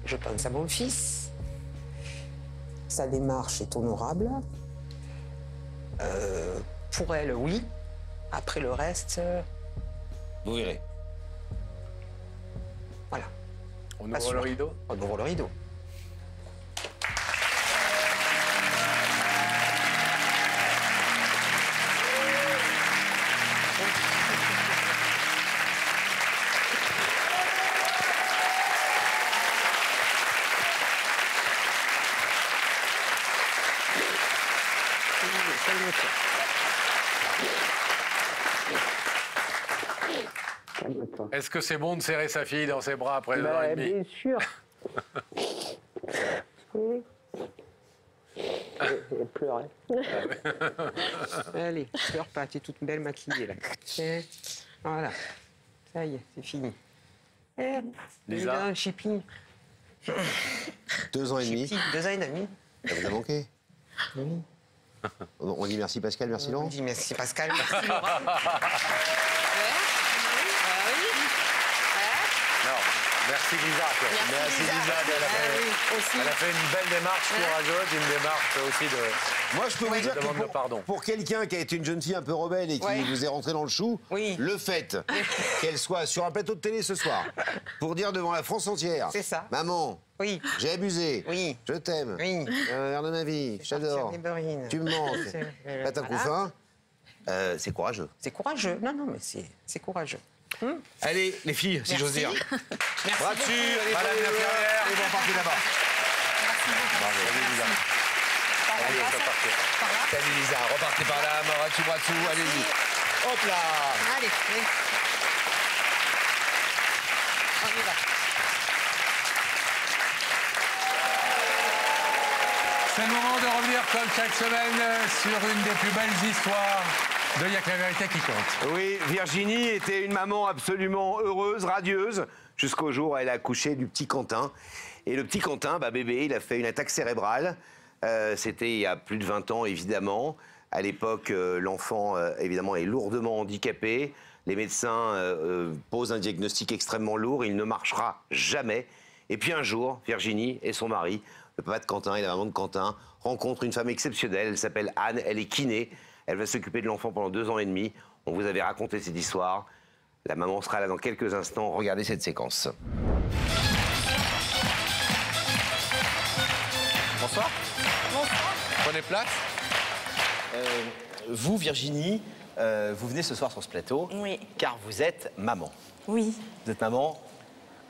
je pense à mon fils. Sa démarche est honorable. Pour elle, oui. Après le reste... Vous verrez. Voilà. On ouvre le rideau? On ouvre le rideau. Calme-toi. Est-ce que c'est bon de serrer sa fille dans ses bras après 2 ans et demi? Bien sûr. Oui. Elle pleure. Allez, pleure pas, tu es toute belle maquillée là. Voilà, ça y est, c'est fini. Lisa, Chippy. 2 ans et demi. 2 ans et demi. Ça vous a manqué? Oui. On dit merci Pascal, merci Laurent. On dit merci Pascal, merci Laurent. merci Lisa. Merci Lisa. Elle a fait une belle démarche courageuse, une démarche aussi de. Moi, je peux vous dire demande de que pardon. pour quelqu'un qui a été une jeune fille un peu rebelle et qui vous est rentrée dans le chou, le fait qu'elle soit sur un plateau de télé ce soir pour dire devant la France entière, c'est ça. Maman, j'ai abusé, je t'aime, de ma vie, j'adore, tu me manques, là t'as un coup fin, c'est courageux. C'est courageux. Non, non, mais c'est courageux. Allez, les filles, si j'ose dire. Merci. Bras dessus, allez, Madame l'infirmière. allez, bon, partez là-bas. Bravo, Lisa. Allez, on peut partir. Salut Lisa, repartez par là, bras dessous, allez-y. Hop là. Allez, on y va. C'est le moment de revenir comme chaque semaine sur une des plus belles histoires de Y'a que la vérité qui compte. Oui, Virginie était une maman absolument heureuse, radieuse, jusqu'au jour où elle a accouché du petit Quentin. Et le petit Quentin, bébé, il a fait une attaque cérébrale. C'était il y a plus de 20 ans, évidemment. À l'époque, l'enfant, évidemment, est lourdement handicapé. Les médecins posent un diagnostic extrêmement lourd. Il ne marchera jamais. Et puis un jour, Virginie et son mari, le papa de Quentin et la maman de Quentin, rencontrent une femme exceptionnelle. Elle s'appelle Anne, elle est kiné. Elle va s'occuper de l'enfant pendant 2 ans et demi. On vous avait raconté cette histoire. La maman sera là dans quelques instants. Regardez cette séquence. Bonsoir. Bonsoir. Prenez place. Vous, Virginie, vous venez ce soir sur ce plateau. Oui. Car vous êtes maman. Oui. Vous êtes maman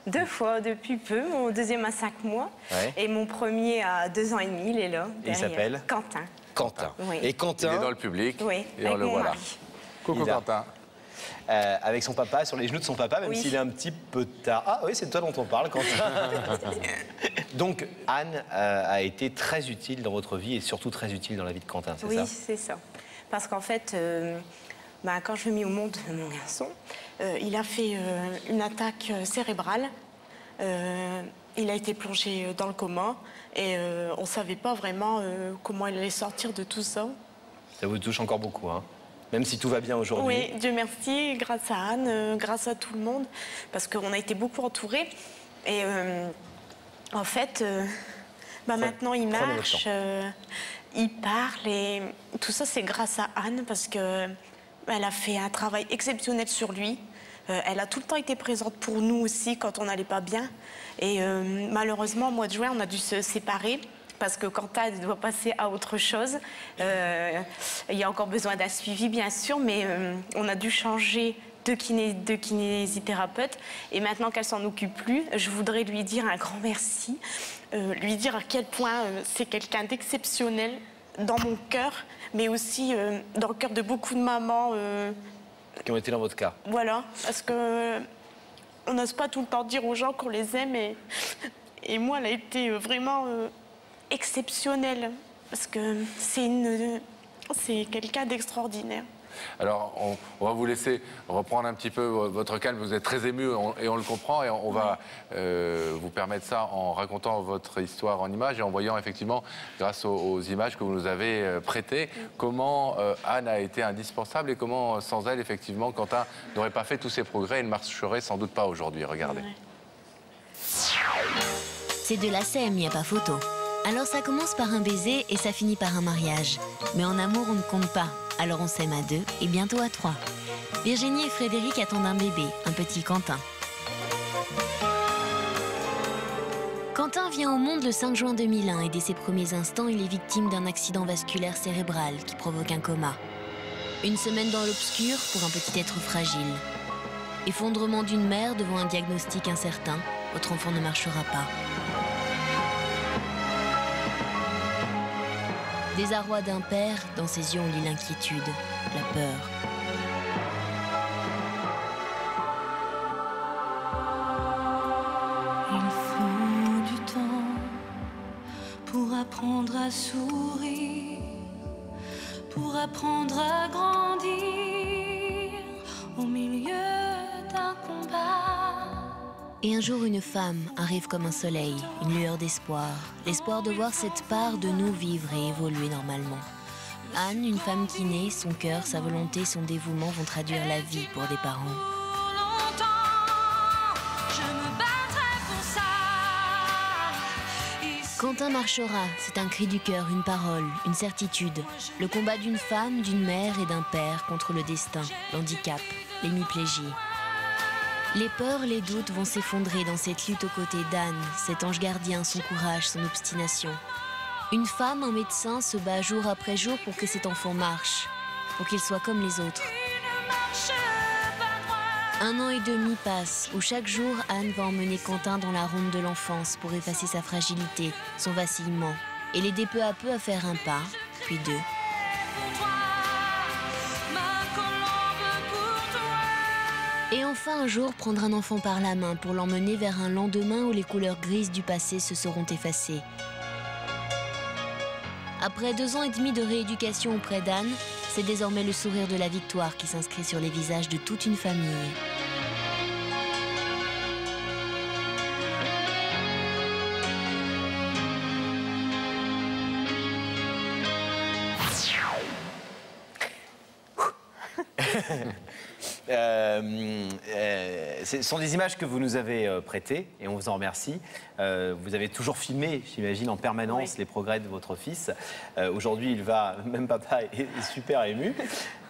2 fois depuis peu. Mon deuxième à 5 mois. Ouais. Et mon premier à 2 ans et demi, il est là. Et il s'appelle Quentin. Quentin. Oui. Et Quentin. Il est dans le public. Oui, Et on le voit là. Coucou Quentin. Avec son papa, sur les genoux de son papa, même s'il est un petit peu tard. Ah oui, c'est toi dont on parle, Quentin. Donc, Anne a été très utile dans votre vie et surtout très utile dans la vie de Quentin, c'est ça? Oui, c'est ça. Parce qu'en fait, quand je l'ai mis au monde, mon garçon, il a fait une attaque cérébrale. Il a été plongé dans le coma et on ne savait pas vraiment comment il allait sortir de tout ça. Ça vous touche encore beaucoup, hein? Même si tout va bien aujourd'hui. Oui, Dieu merci, grâce à Anne, grâce à tout le monde, parce qu'on a été beaucoup entourés. Et en fait, maintenant il marche, il parle et tout ça c'est grâce à Anne parce qu'elle a fait un travail exceptionnel sur lui. Elle a tout le temps été présente pour nous aussi quand on n'allait pas bien. Et malheureusement, au mois de juin, on a dû se séparer. Parce que Quentin doit passer à autre chose. Il y a encore besoin d'un suivi, bien sûr, mais on a dû changer de kinésithérapeute. Et maintenant qu'elle s'en occupe plus, je voudrais lui dire un grand merci, lui dire à quel point c'est quelqu'un d'exceptionnel dans mon cœur, mais aussi dans le cœur de beaucoup de mamans. Qui ont été dans votre cas. Voilà, parce que on n'ose pas tout le temps dire aux gens qu'on les aime. Et moi, elle a été vraiment... exceptionnelle, parce que c'est quelqu'un d'extraordinaire. Alors, on va vous laisser reprendre un petit peu votre calme. Vous êtes très ému et on le comprend. Et on va vous permettre ça en racontant votre histoire en images et en voyant effectivement, grâce aux images que vous nous avez prêtées, comment Anne a été indispensable et comment, sans elle, effectivement, Quentin n'aurait pas fait tous ces progrès et ne marcherait sans doute pas aujourd'hui. Regardez. C'est de la sème, il n'y a pas photo. Alors ça commence par un baiser et ça finit par un mariage. Mais en amour, on ne compte pas. Alors on s'aime à 2 et bientôt à 3. Virginie et Frédéric attendent un bébé, un petit Quentin. Quentin vient au monde le 5 juin 2001 et dès ses premiers instants, il est victime d'un accident vasculaire cérébral qui provoque un coma. Une semaine dans l'obscur pour un petit être fragile. Effondrement d'une mère devant un diagnostic incertain, votre enfant ne marchera pas. Désarroi d'un père, dans ses yeux on lit l'inquiétude, la peur. à sourire, pour apprendre à grandir au milieu d'un combat. Et un jour, une femme arrive comme un soleil, une lueur d'espoir. L'espoir de voir cette part de nous vivre et évoluer normalement. Anne, une femme qui naît, son cœur, sa volonté, son dévouement vont traduire la vie pour des parents. Quentin marchera, c'est un cri du cœur, une parole, une certitude. Le combat d'une femme, d'une mère et d'un père contre le destin, l'handicap, l'hémiplégie. Les peurs, les doutes vont s'effondrer dans cette lutte aux côtés d'Anne, cet ange gardien, son courage, son obstination. Une femme, un médecin, se bat jour après jour pour que cet enfant marche, pour qu'il soit comme les autres. 1 an et demi passe, où chaque jour, Anne va emmener Quentin dans la ronde de l'enfance pour effacer sa fragilité, son vacillement, et l'aider peu à peu à faire un pas, puis 2. Et enfin, un jour, prendre un enfant par la main pour l'emmener vers un lendemain où les couleurs grises du passé se seront effacées. Après 2 ans et demi de rééducation auprès d'Anne, c'est désormais le sourire de la victoire qui s'inscrit sur les visages de toute une famille. Ce sont des images que vous nous avez prêtées et on vous en remercie. Vous avez toujours filmé, j'imagine, en permanence les progrès de votre fils. Aujourd'hui, il va, même papa est super ému.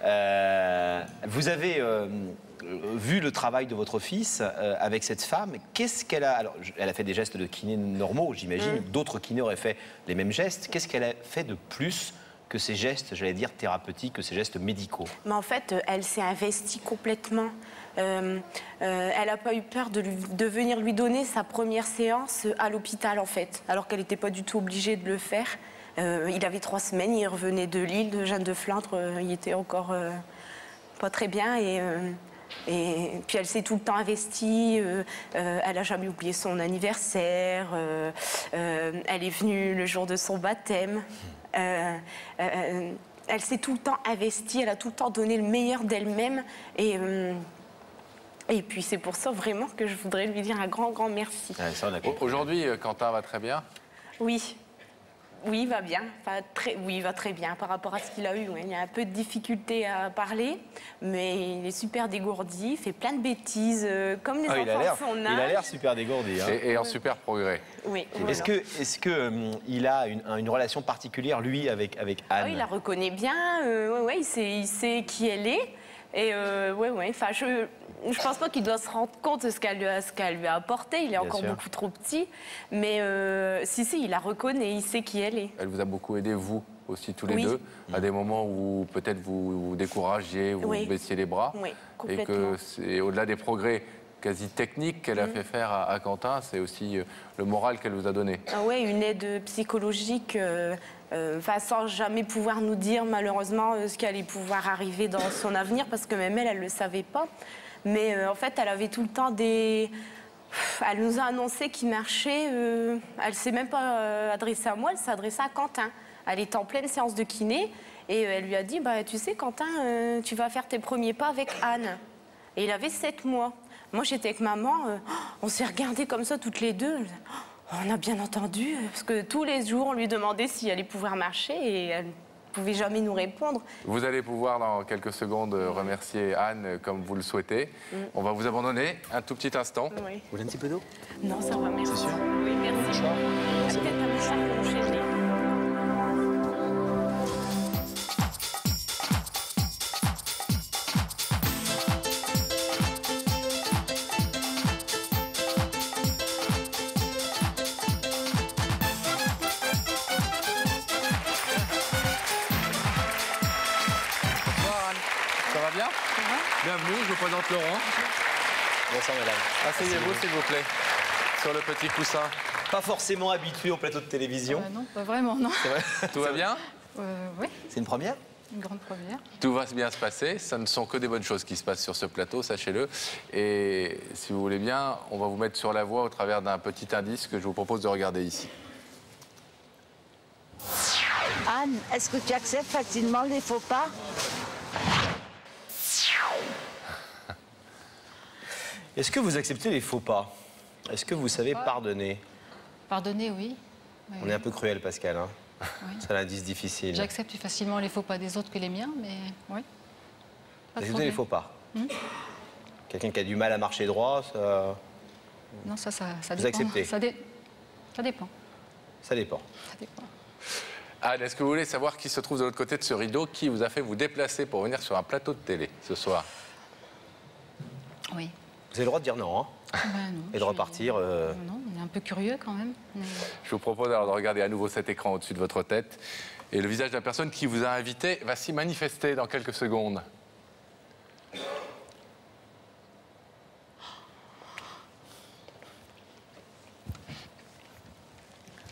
Vous avez vu le travail de votre fils avec cette femme. Qu'est-ce qu'elle a... Alors, elle a fait des gestes de kiné normaux, j'imagine. D'autres kinés auraient fait les mêmes gestes. Qu'est-ce qu'elle a fait de plus que ces gestes, j'allais dire, thérapeutiques, que ces gestes médicaux? Mais en fait, elle s'est investie complètement. Elle n'a pas eu peur de venir lui donner sa première séance à l'hôpital, en fait, alors qu'elle n'était pas du tout obligée de le faire. Il avait 3 semaines, il revenait de l'île de Jeanne de Flandre, il était encore pas très bien. Et puis elle s'est tout le temps investie, elle n'a jamais oublié son anniversaire, elle est venue le jour de son baptême. Elle s'est tout le temps investie, elle a tout le temps donné le meilleur d'elle-même. Et puis c'est pour ça vraiment que je voudrais lui dire un grand, grand merci. Aujourd'hui, Quentin va très bien? Oui. Oui, il va bien. Enfin, oui, il va très bien par rapport à ce qu'il a eu. Il y a un peu de difficulté à parler, mais il est super dégourdi, il fait plein de bêtises, comme les enfants de son âge. Il a l'air super dégourdi. Hein. Et en super progrès. Oui. Est-ce qu'il a une relation particulière, lui, avec Anne? Ah, il la reconnaît bien, il sait qui elle est. Et enfin, je pense pas qu'il doit se rendre compte de ce qu'elle lui a apporté. Il est encore beaucoup trop petit. Mais si, il la reconnaît, il sait qui elle est. Elle vous a beaucoup aidé, vous aussi, tous les deux, à des moments où peut-être vous vous découragiez, vous baissiez les bras. Oui, et que c'est au-delà des progrès quasi techniques qu'elle a fait faire à Quentin, c'est aussi le moral qu'elle vous a donné. Ah ouais, une aide psychologique, sans jamais pouvoir nous dire malheureusement ce qui allait pouvoir arriver dans son avenir, parce que même elle ne le savait pas. Mais en fait, elle avait tout le temps des... Elle nous a annoncé qu'il marchait. Elle ne s'est même pas adressée à moi, elle s'est adressée à Quentin. Elle était en pleine séance de kiné et elle lui a dit tu sais, Quentin, tu vas faire tes premiers pas avec Anne. Et il avait 7 mois. Moi, j'étais avec maman, on s'est regardés comme ça toutes les deux. On a bien entendu, parce que tous les jours, on lui demandait si elle allait pouvoir marcher et elle ne pouvait jamais nous répondre. Vous allez pouvoir, dans quelques secondes, remercier Anne comme vous le souhaitez. On va vous abandonner un tout petit instant. Vous voulez un petit peu d'eau? Non, ça va, merci. C'est sûr? Oui, merci. Peut-être un mouchoir pour enchaîner. Bienvenue, je vous présente Laurent. Bonsoir madame. Asseyez-vous s'il vous plaît, sur le petit coussin. Pas forcément habitué au plateau de télévision. Non, pas vraiment, non. C'est vrai? Tout va bien? Oui. C'est une première? Une grande première. Tout va bien se passer, ça ne sont que des bonnes choses qui se passent sur ce plateau, sachez-le. Et si vous voulez bien, on va vous mettre sur la voie au travers d'un petit indice que je vous propose de regarder ici. Anne, est-ce que tu acceptes facilement les faux pas? Est-ce que vous acceptez les faux pas? Est-ce que vous savez pardonner? Pardonner, oui. Oui, On est un peu cruel, Pascal. Hein. Oui. C'est un indice difficile. J'accepte plus facilement les faux pas des autres que les miens, mais oui. Vous acceptez les faux pas? Quelqu'un qui a du mal à marcher droit, ça... Non, ça Vous dépend. acceptez? Ça dépend. Ça dépend. Ça dépend. Anne, est-ce que vous voulez savoir qui se trouve de l'autre côté de ce rideau, qui vous a fait vous déplacer pour venir sur un plateau de télé ce soir? Oui. Vous avez le droit de dire non, hein? Ben non, et de repartir. Non, on est un peu curieux quand même. Mais... Je vous propose alors de regarder à nouveau cet écran au-dessus de votre tête. Et le visage de la personne qui vous a invité va s'y manifester dans quelques secondes.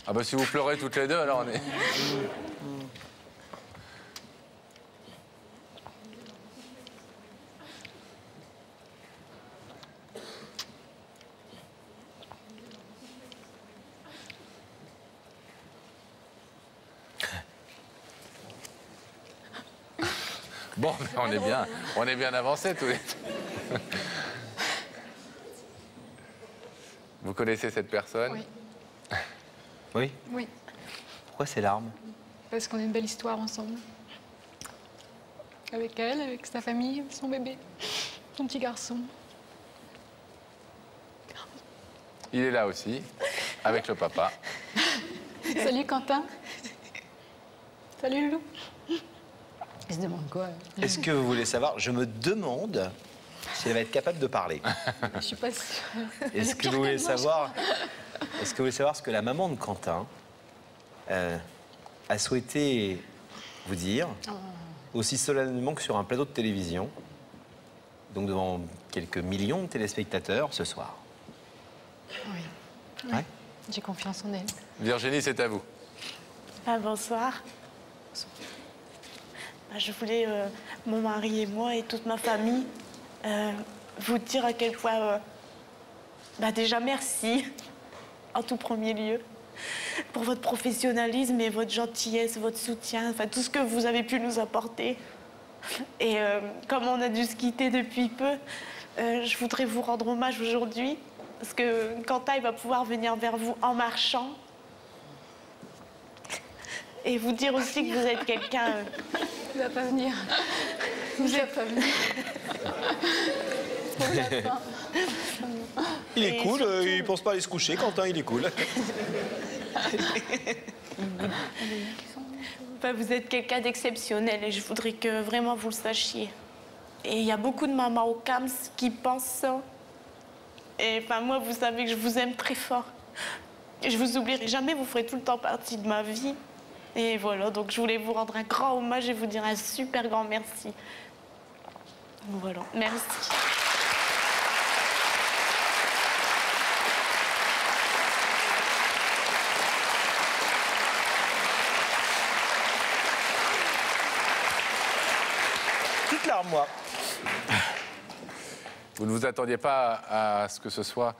Ah bah si vous pleurez toutes les deux, alors on est... Bon, mais on est bien avancés tous les deux. Vous connaissez cette personne? Oui. Oui? Oui, Pourquoi ces larmes? Parce qu'on a une belle histoire ensemble. Avec elle, avec sa famille, son bébé, son petit garçon. Il est là aussi, avec le papa. Salut Quentin. Salut Loulou. Il se demande quoi? Est-ce que vous voulez savoir? Je me demande si elle va être capable de parler. Je suis pas sûre. Est-ce que vous voulez savoir? Est-ce que vous voulez savoir ce que la maman de Quentin a souhaité vous dire, aussi solennellement que sur un plateau de télévision, donc devant quelques millions de téléspectateurs ce soir? Oui. Ouais. J'ai confiance en elle. Virginie, c'est à vous. Bonsoir. Je voulais, mon mari et moi et toute ma famille, vous dire à quel point, déjà merci, en tout premier lieu, pour votre professionnalisme et votre gentillesse, votre soutien, enfin tout ce que vous avez pu nous apporter. Et comme on a dû se quitter depuis peu, je voudrais vous rendre hommage aujourd'hui, parce que Quentin il va pouvoir venir vers vous en marchant. Et vous dire aussi que vous êtes quelqu'un... Il va pas venir. Il va pas venir. Il est cool, il pense pas aller se coucher. Quentin, il est cool. Vous êtes quelqu'un d'exceptionnel et je voudrais que vraiment vous le sachiez. Et il y a beaucoup de mamans au CAMS qui pensent ça. Et moi, vous savez que je vous aime très fort. Et je vous oublierai jamais, vous ferez tout le temps partie de ma vie. Et voilà, donc je voulais vous rendre un grand hommage et vous dire un super grand merci. Voilà, merci. Toute larme, moi. Vous ne vous attendiez pas à ce que ce soit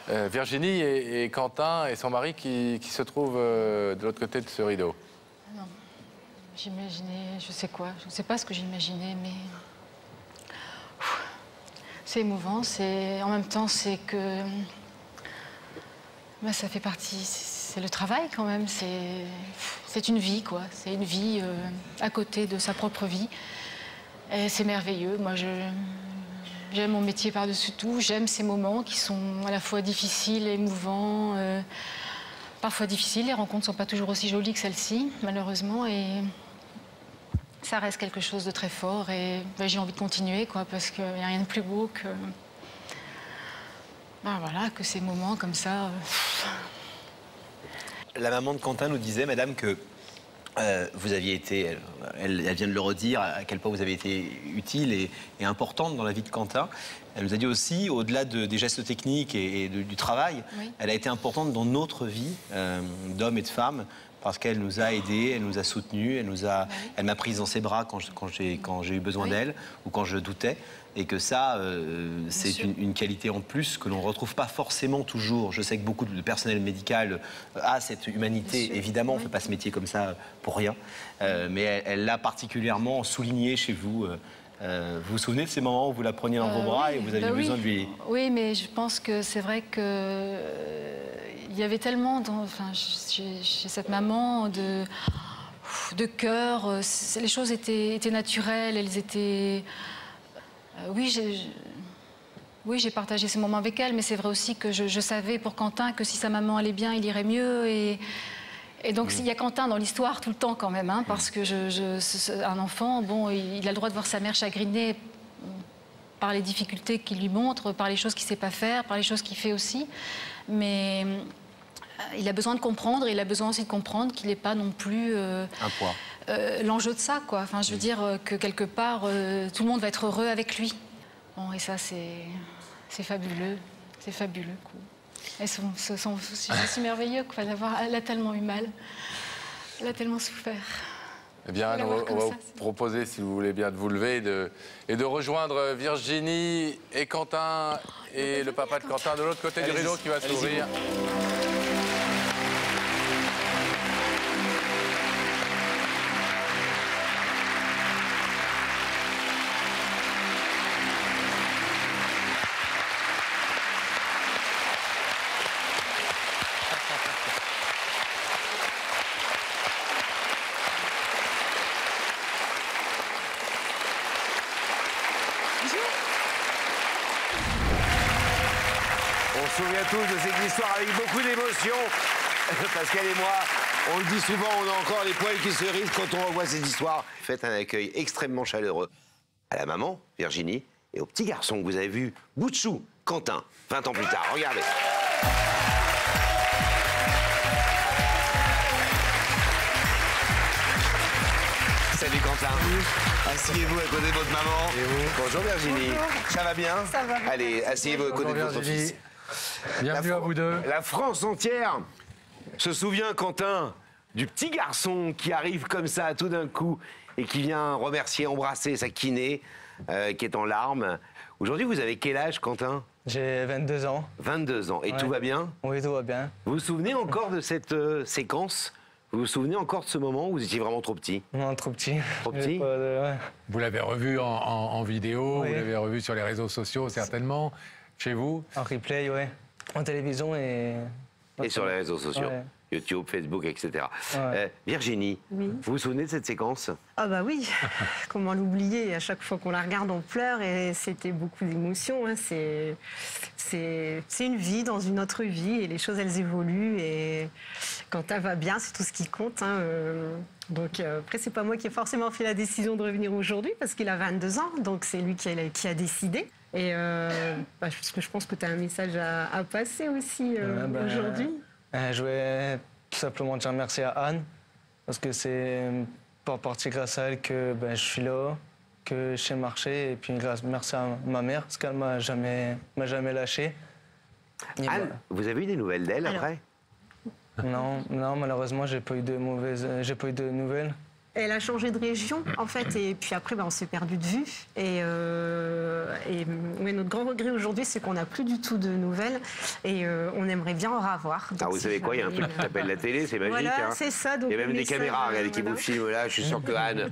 Virginie et Quentin et son mari qui se trouvent de l'autre côté de ce rideau? Non. J'imaginais, je sais quoi, je ne sais pas ce que j'imaginais, mais... C'est émouvant, en même temps, c'est que... ça fait partie, c'est le travail quand même, c'est une vie, quoi. C'est une vie à côté de sa propre vie. Et c'est merveilleux. Moi, j'aime mon métier par-dessus tout. J'aime ces moments qui sont à la fois difficiles, émouvants, parfois difficiles. Les rencontres ne sont pas toujours aussi jolies que celle-ci, malheureusement. Et ça reste quelque chose de très fort. Et j'ai envie de continuer, quoi, parce qu'il n'y a rien de plus beau que... voilà, que ces moments comme ça... La maman de Quentin nous disait, madame, que vous aviez été, elle vient de le redire, à quel point vous avez été utile et importante dans la vie de Quentin. Elle nous a dit aussi, au-delà des gestes techniques et du travail, elle a été importante dans notre vie d'hommes et de femmes, parce qu'elle nous a aidés, elle nous a soutenus, elle m'a prise dans ses bras quand j'ai eu besoin d'elle ou quand je doutais. Et que ça, c'est une qualité en plus que l'on ne retrouve pas forcément toujours. Je sais que beaucoup de personnel médical a cette humanité. Évidemment, on ne fait pas ce métier comme ça pour rien. Mais elle l'a particulièrement souligné chez vous. Vous vous souvenez de ces moments où vous la preniez dans vos bras et vous aviez besoin de lui... Oui, mais je pense que c'est vrai que il y avait tellement chez cette maman de cœur. Les choses étaient naturelles, elles étaient... Oui, j'ai partagé ces moments avec elle, mais c'est vrai aussi que je savais pour Quentin que si sa maman allait bien, il irait mieux. Et donc, il y a Quentin dans l'histoire tout le temps quand même, hein, parce que un enfant, bon, il a le droit de voir sa mère chagrinée par les difficultés qu'il lui montre, par les choses qu'il ne sait pas faire, par les choses qu'il fait aussi. Mais il a besoin de comprendre, et il a besoin aussi de comprendre qu'il n'est pas non plus... un poids. L'enjeu de ça, quoi. Enfin, je veux dire que quelque part, tout le monde va être heureux avec lui. Bon, et ça, c'est fabuleux. C'est fabuleux, quoi. C'est aussi merveilleux, quoi, d'avoir... Elle a tellement eu mal. Elle a tellement souffert. Eh bien, Anne, on va vous proposer, si vous voulez bien, de vous lever et de rejoindre Virginie et Quentin et le papa de Quentin de l'autre côté du rideau qui va s'ouvrir. On se souvient tous de cette histoire avec beaucoup d'émotion. Pascal et moi, on le dit souvent, on a encore les poils qui se hérissent quand on revoit cette histoire. Faites un accueil extrêmement chaleureux à la maman, Virginie, et au petit garçon que vous avez vu, bout de chou, Quentin, 20 ans plus tard. Regardez. Salut Quentin. Asseyez-vous à côté de votre maman. Et vous? Bonjour Virginie. Bonjour. Ça va bien? Ça va. Allez, asseyez-vous à côté de votre fils. Bienvenue à vous deux. La France entière se souvient, Quentin, du petit garçon qui arrive comme ça tout d'un coup et qui vient remercier, embrasser sa kinée qui est en larmes. Aujourd'hui, vous avez quel âge, Quentin? J'ai 22 ans. 22 ans. Et tout va bien? Oui, tout va bien. Vous vous souvenez encore de cette séquence? Vous vous souvenez encore de ce moment où vous étiez vraiment trop petit? Non, trop petit. Trop petit? Vous l'avez revu en vidéo, oui. Vous l'avez revu sur les réseaux sociaux, certainement. Chez vous? En replay, oui. En télévision et... Et sur les réseaux sociaux, ouais. YouTube, Facebook, etc. Ouais. Virginie, oui. Vous vous souvenez de cette séquence? Ah bah oui, comment l'oublier? À chaque fois qu'on la regarde, on pleure et c'était beaucoup d'émotions. Hein. C'est une vie dans une autre vie et les choses, elles évoluent. Et quand elle va bien, c'est tout ce qui compte. Hein. Donc après, c'est pas moi qui ai forcément fait la décision de revenir aujourd'hui parce qu'il a 22 ans, donc c'est lui qui a décidé. Et parce que je pense que tu as un message à passer aussi aujourd'hui. Je voulais tout simplement dire merci à Anne, parce que c'est pour partie grâce à elle que je suis là, que je sais marcher, et puis merci à ma mère, parce qu'elle m'a jamais lâché. Anne, vous avez eu des nouvelles d'elle après? Non, malheureusement, j'ai pas eu de nouvelles. Elle a changé de région, en fait, et puis après, on s'est perdu de vue. Et notre grand regret aujourd'hui, c'est qu'on n'a plus du tout de nouvelles, et on aimerait bien en revoir. Donc, vous savez quoi, il y a un truc qui s'appelle la télé, c'est magique. Voilà, hein. c'est ça. Donc il y a même des caméras qui vous filment là. Je suis sûr que Anne,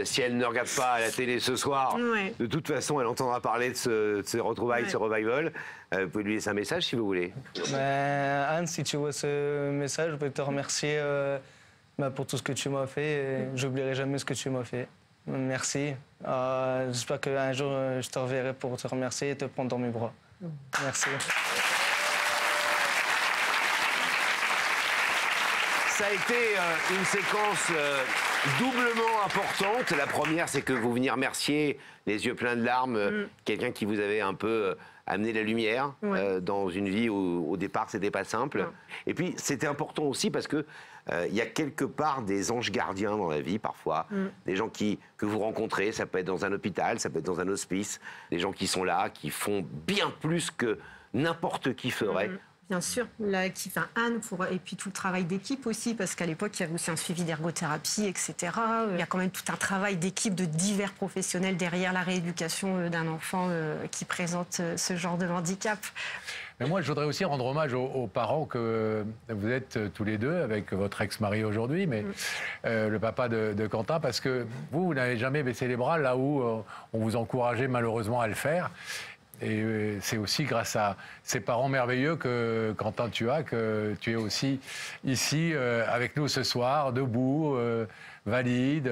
si elle ne regarde pas la télé ce soir, de toute façon, elle entendra parler de ces retrouvailles, de ce revival. Vous pouvez lui laisser un message si vous voulez. Anne, si tu vois ce message, je peux te remercier pour tout ce que tu m'as fait. Et j'oublierai jamais ce que tu m'as fait. Merci. J'espère qu'un jour, je te reverrai pour te remercier et te prendre dans mes bras. Merci. Ça a été une séquence doublement importante. La première, c'est que vous veniez remercier, les yeux pleins de larmes, quelqu'un qui vous avait un peu amené la lumière dans une vie où, au départ, c'était pas simple. Et puis, c'était important aussi parce que il y a quelque part des anges gardiens dans la vie, parfois. Des gens que vous rencontrez, ça peut être dans un hôpital, ça peut être dans un hospice. Des gens qui sont là, qui font bien plus que n'importe qui ferait. Bien sûr, l'équipe, Anne, et puis tout le travail d'équipe aussi, parce qu'à l'époque, il y avait aussi un suivi d'ergothérapie, etc. Il y a quand même tout un travail d'équipe de divers professionnels derrière la rééducation d'un enfant qui présente ce genre de handicap. Mais moi, je voudrais aussi rendre hommage aux parents que vous êtes tous les deux, avec votre ex-mari aujourd'hui, mais le papa de Quentin, parce que vous n'avez jamais baissé les bras là où on vous encourageait malheureusement à le faire. Et c'est aussi grâce à ces parents merveilleux que, Quentin, que tu es aussi ici avec nous ce soir, debout, valide,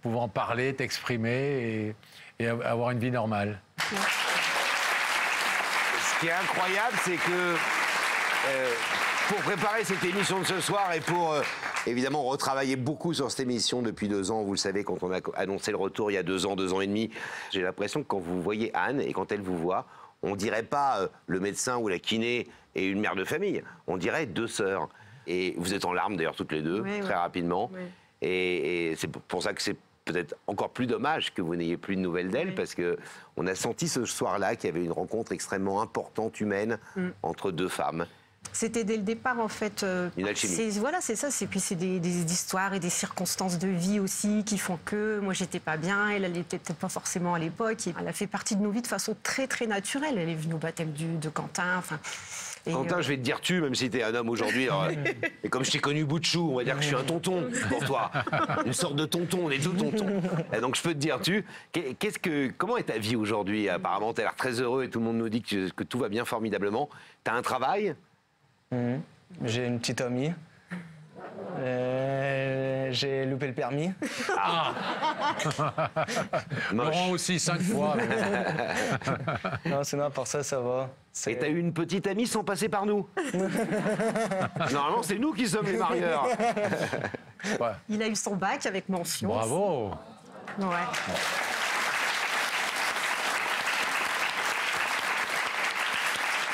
pouvant parler, t'exprimer et avoir une vie normale. Ce qui est incroyable, c'est que pour préparer cette émission de ce soir et pour évidemment retravailler beaucoup sur cette émission depuis 2 ans, vous le savez, quand on a annoncé le retour il y a 2 ans, 2 ans et demi, j'ai l'impression que quand vous voyez Anne et quand elle vous voit, on dirait pas le médecin ou la kiné et une mère de famille, on dirait 2 sœurs. Et vous êtes en larmes d'ailleurs toutes les deux, très rapidement. Et c'est pour ça que c'est peut-être encore plus dommage que vous n'ayez plus de nouvelles d'elle, parce qu'on a senti ce soir-là qu'il y avait une rencontre extrêmement importante, humaine, entre 2 femmes. C'était dès le départ, en fait. Une alchimie. Voilà, c'est ça. Puis c'est des histoires et des circonstances de vie aussi qui font que moi, j'étais pas bien. Elle était peut-être pas forcément à l'époque. Elle a fait partie de nos vies de façon très, très naturelle. Elle est venue au baptême de Quentin. Enfin. Quentin, je vais te dire tu, même si t'es un homme aujourd'hui. Et comme je t'ai connu bout de chou, on va dire que je suis un tonton pour toi. Une sorte de tonton, on est 2 tontons. Et donc je peux te dire tu. Comment est ta vie aujourd'hui? Apparemment, t'as l'air très heureux et tout le monde nous dit que tout va bien formidablement. T'as un travail? J'ai une petite amie. J'ai loupé le permis. Laurent aussi 5 fois. Non, sinon, pour ça va. Et t'as eu une petite amie sans passer par nous? Normalement, c'est nous qui sommes les marieurs. Il a eu son bac avec mention. Bravo. Ouais.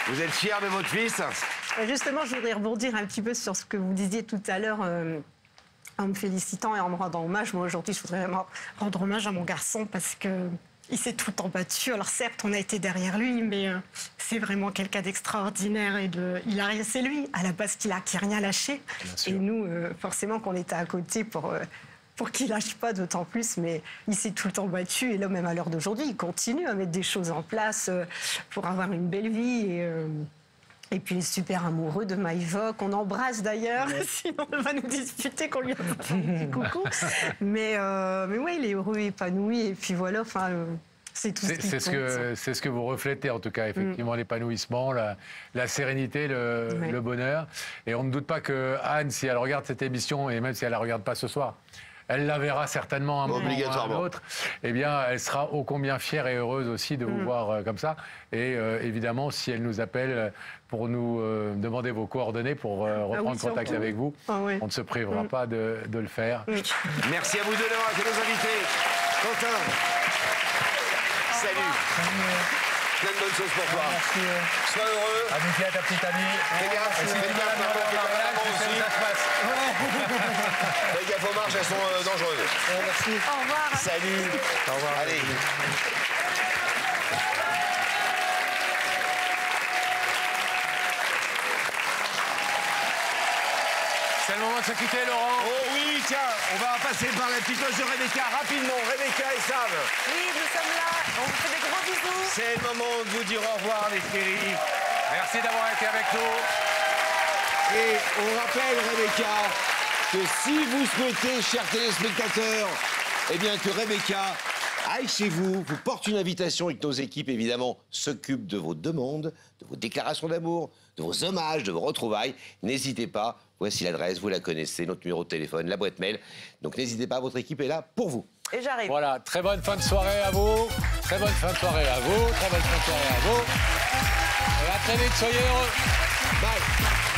Vous êtes fiers de votre fils? Justement, je voudrais rebondir un petit peu sur ce que vous disiez tout à l'heure en me félicitant et en me rendant hommage. Moi, aujourd'hui, je voudrais vraiment rendre hommage à mon garçon parce qu'il s'est tout le temps battu. Alors certes, on a été derrière lui, mais c'est vraiment quelqu'un d'extraordinaire. C'est lui, à la base, qui n'a rien lâché. Et nous, forcément, qu'on était à côté pour qu'il lâche pas d'autant plus, mais il s'est tout le temps battu. Et là, même à l'heure d'aujourd'hui, il continue à mettre des choses en place pour avoir une belle vie. Et puis, il est super amoureux de Maïva, qu'on embrasse d'ailleurs, sinon elle va nous disputer qu'on lui a pas fait un petit coucou. Mais ouais, il est heureux, épanoui, et puis voilà, c'est tout ce qui compte. C'est ce que vous reflétez, en tout cas, effectivement, l'épanouissement, la sérénité, le bonheur. Et on ne doute pas que Anne, si elle regarde cette émission, et même si elle ne la regarde pas ce soir, elle la verra certainement un moment ou un autre. Eh bien, elle sera ô combien fière et heureuse aussi de vous voir comme ça. Et évidemment, si elle nous appelle pour nous demander vos coordonnées pour reprendre contact avec vous, on ne se privera pas de le faire. Merci à vous deux d'avoir été nos invités. Quentin, salut. Plein de bonnes choses pour toi. Merci. Sois heureux. Amitié à ta petite amie. Fais gaffe, fais gaffe aux marches, elles sont dangereuses. Merci. Au revoir. Salut. Au revoir. Allez. C'est le moment de se quitter, Laurent. Oh oui, tiens, on va passer par la petite loge de Rebecca rapidement. Rebecca et Sam. Oui, nous sommes là. On vous fait des gros bisous. C'est le moment de vous dire au revoir, les chéris. Merci d'avoir été avec nous. Et on rappelle, Rebecca, que si vous souhaitez, chers téléspectateurs, eh bien que Rebecca aille chez vous, vous porte une invitation et que nos équipes, évidemment, s'occupent de vos demandes, de vos déclarations d'amour, de vos hommages, de vos retrouvailles. N'hésitez pas. Voici l'adresse, vous la connaissez, notre numéro de téléphone, la boîte mail. Donc n'hésitez pas, votre équipe est là pour vous. Et j'arrive. Voilà, très bonne fin de soirée à vous. Très bonne fin de soirée à vous. Très bonne fin de soirée à vous. Et à très vite, soyez heureux. Bye.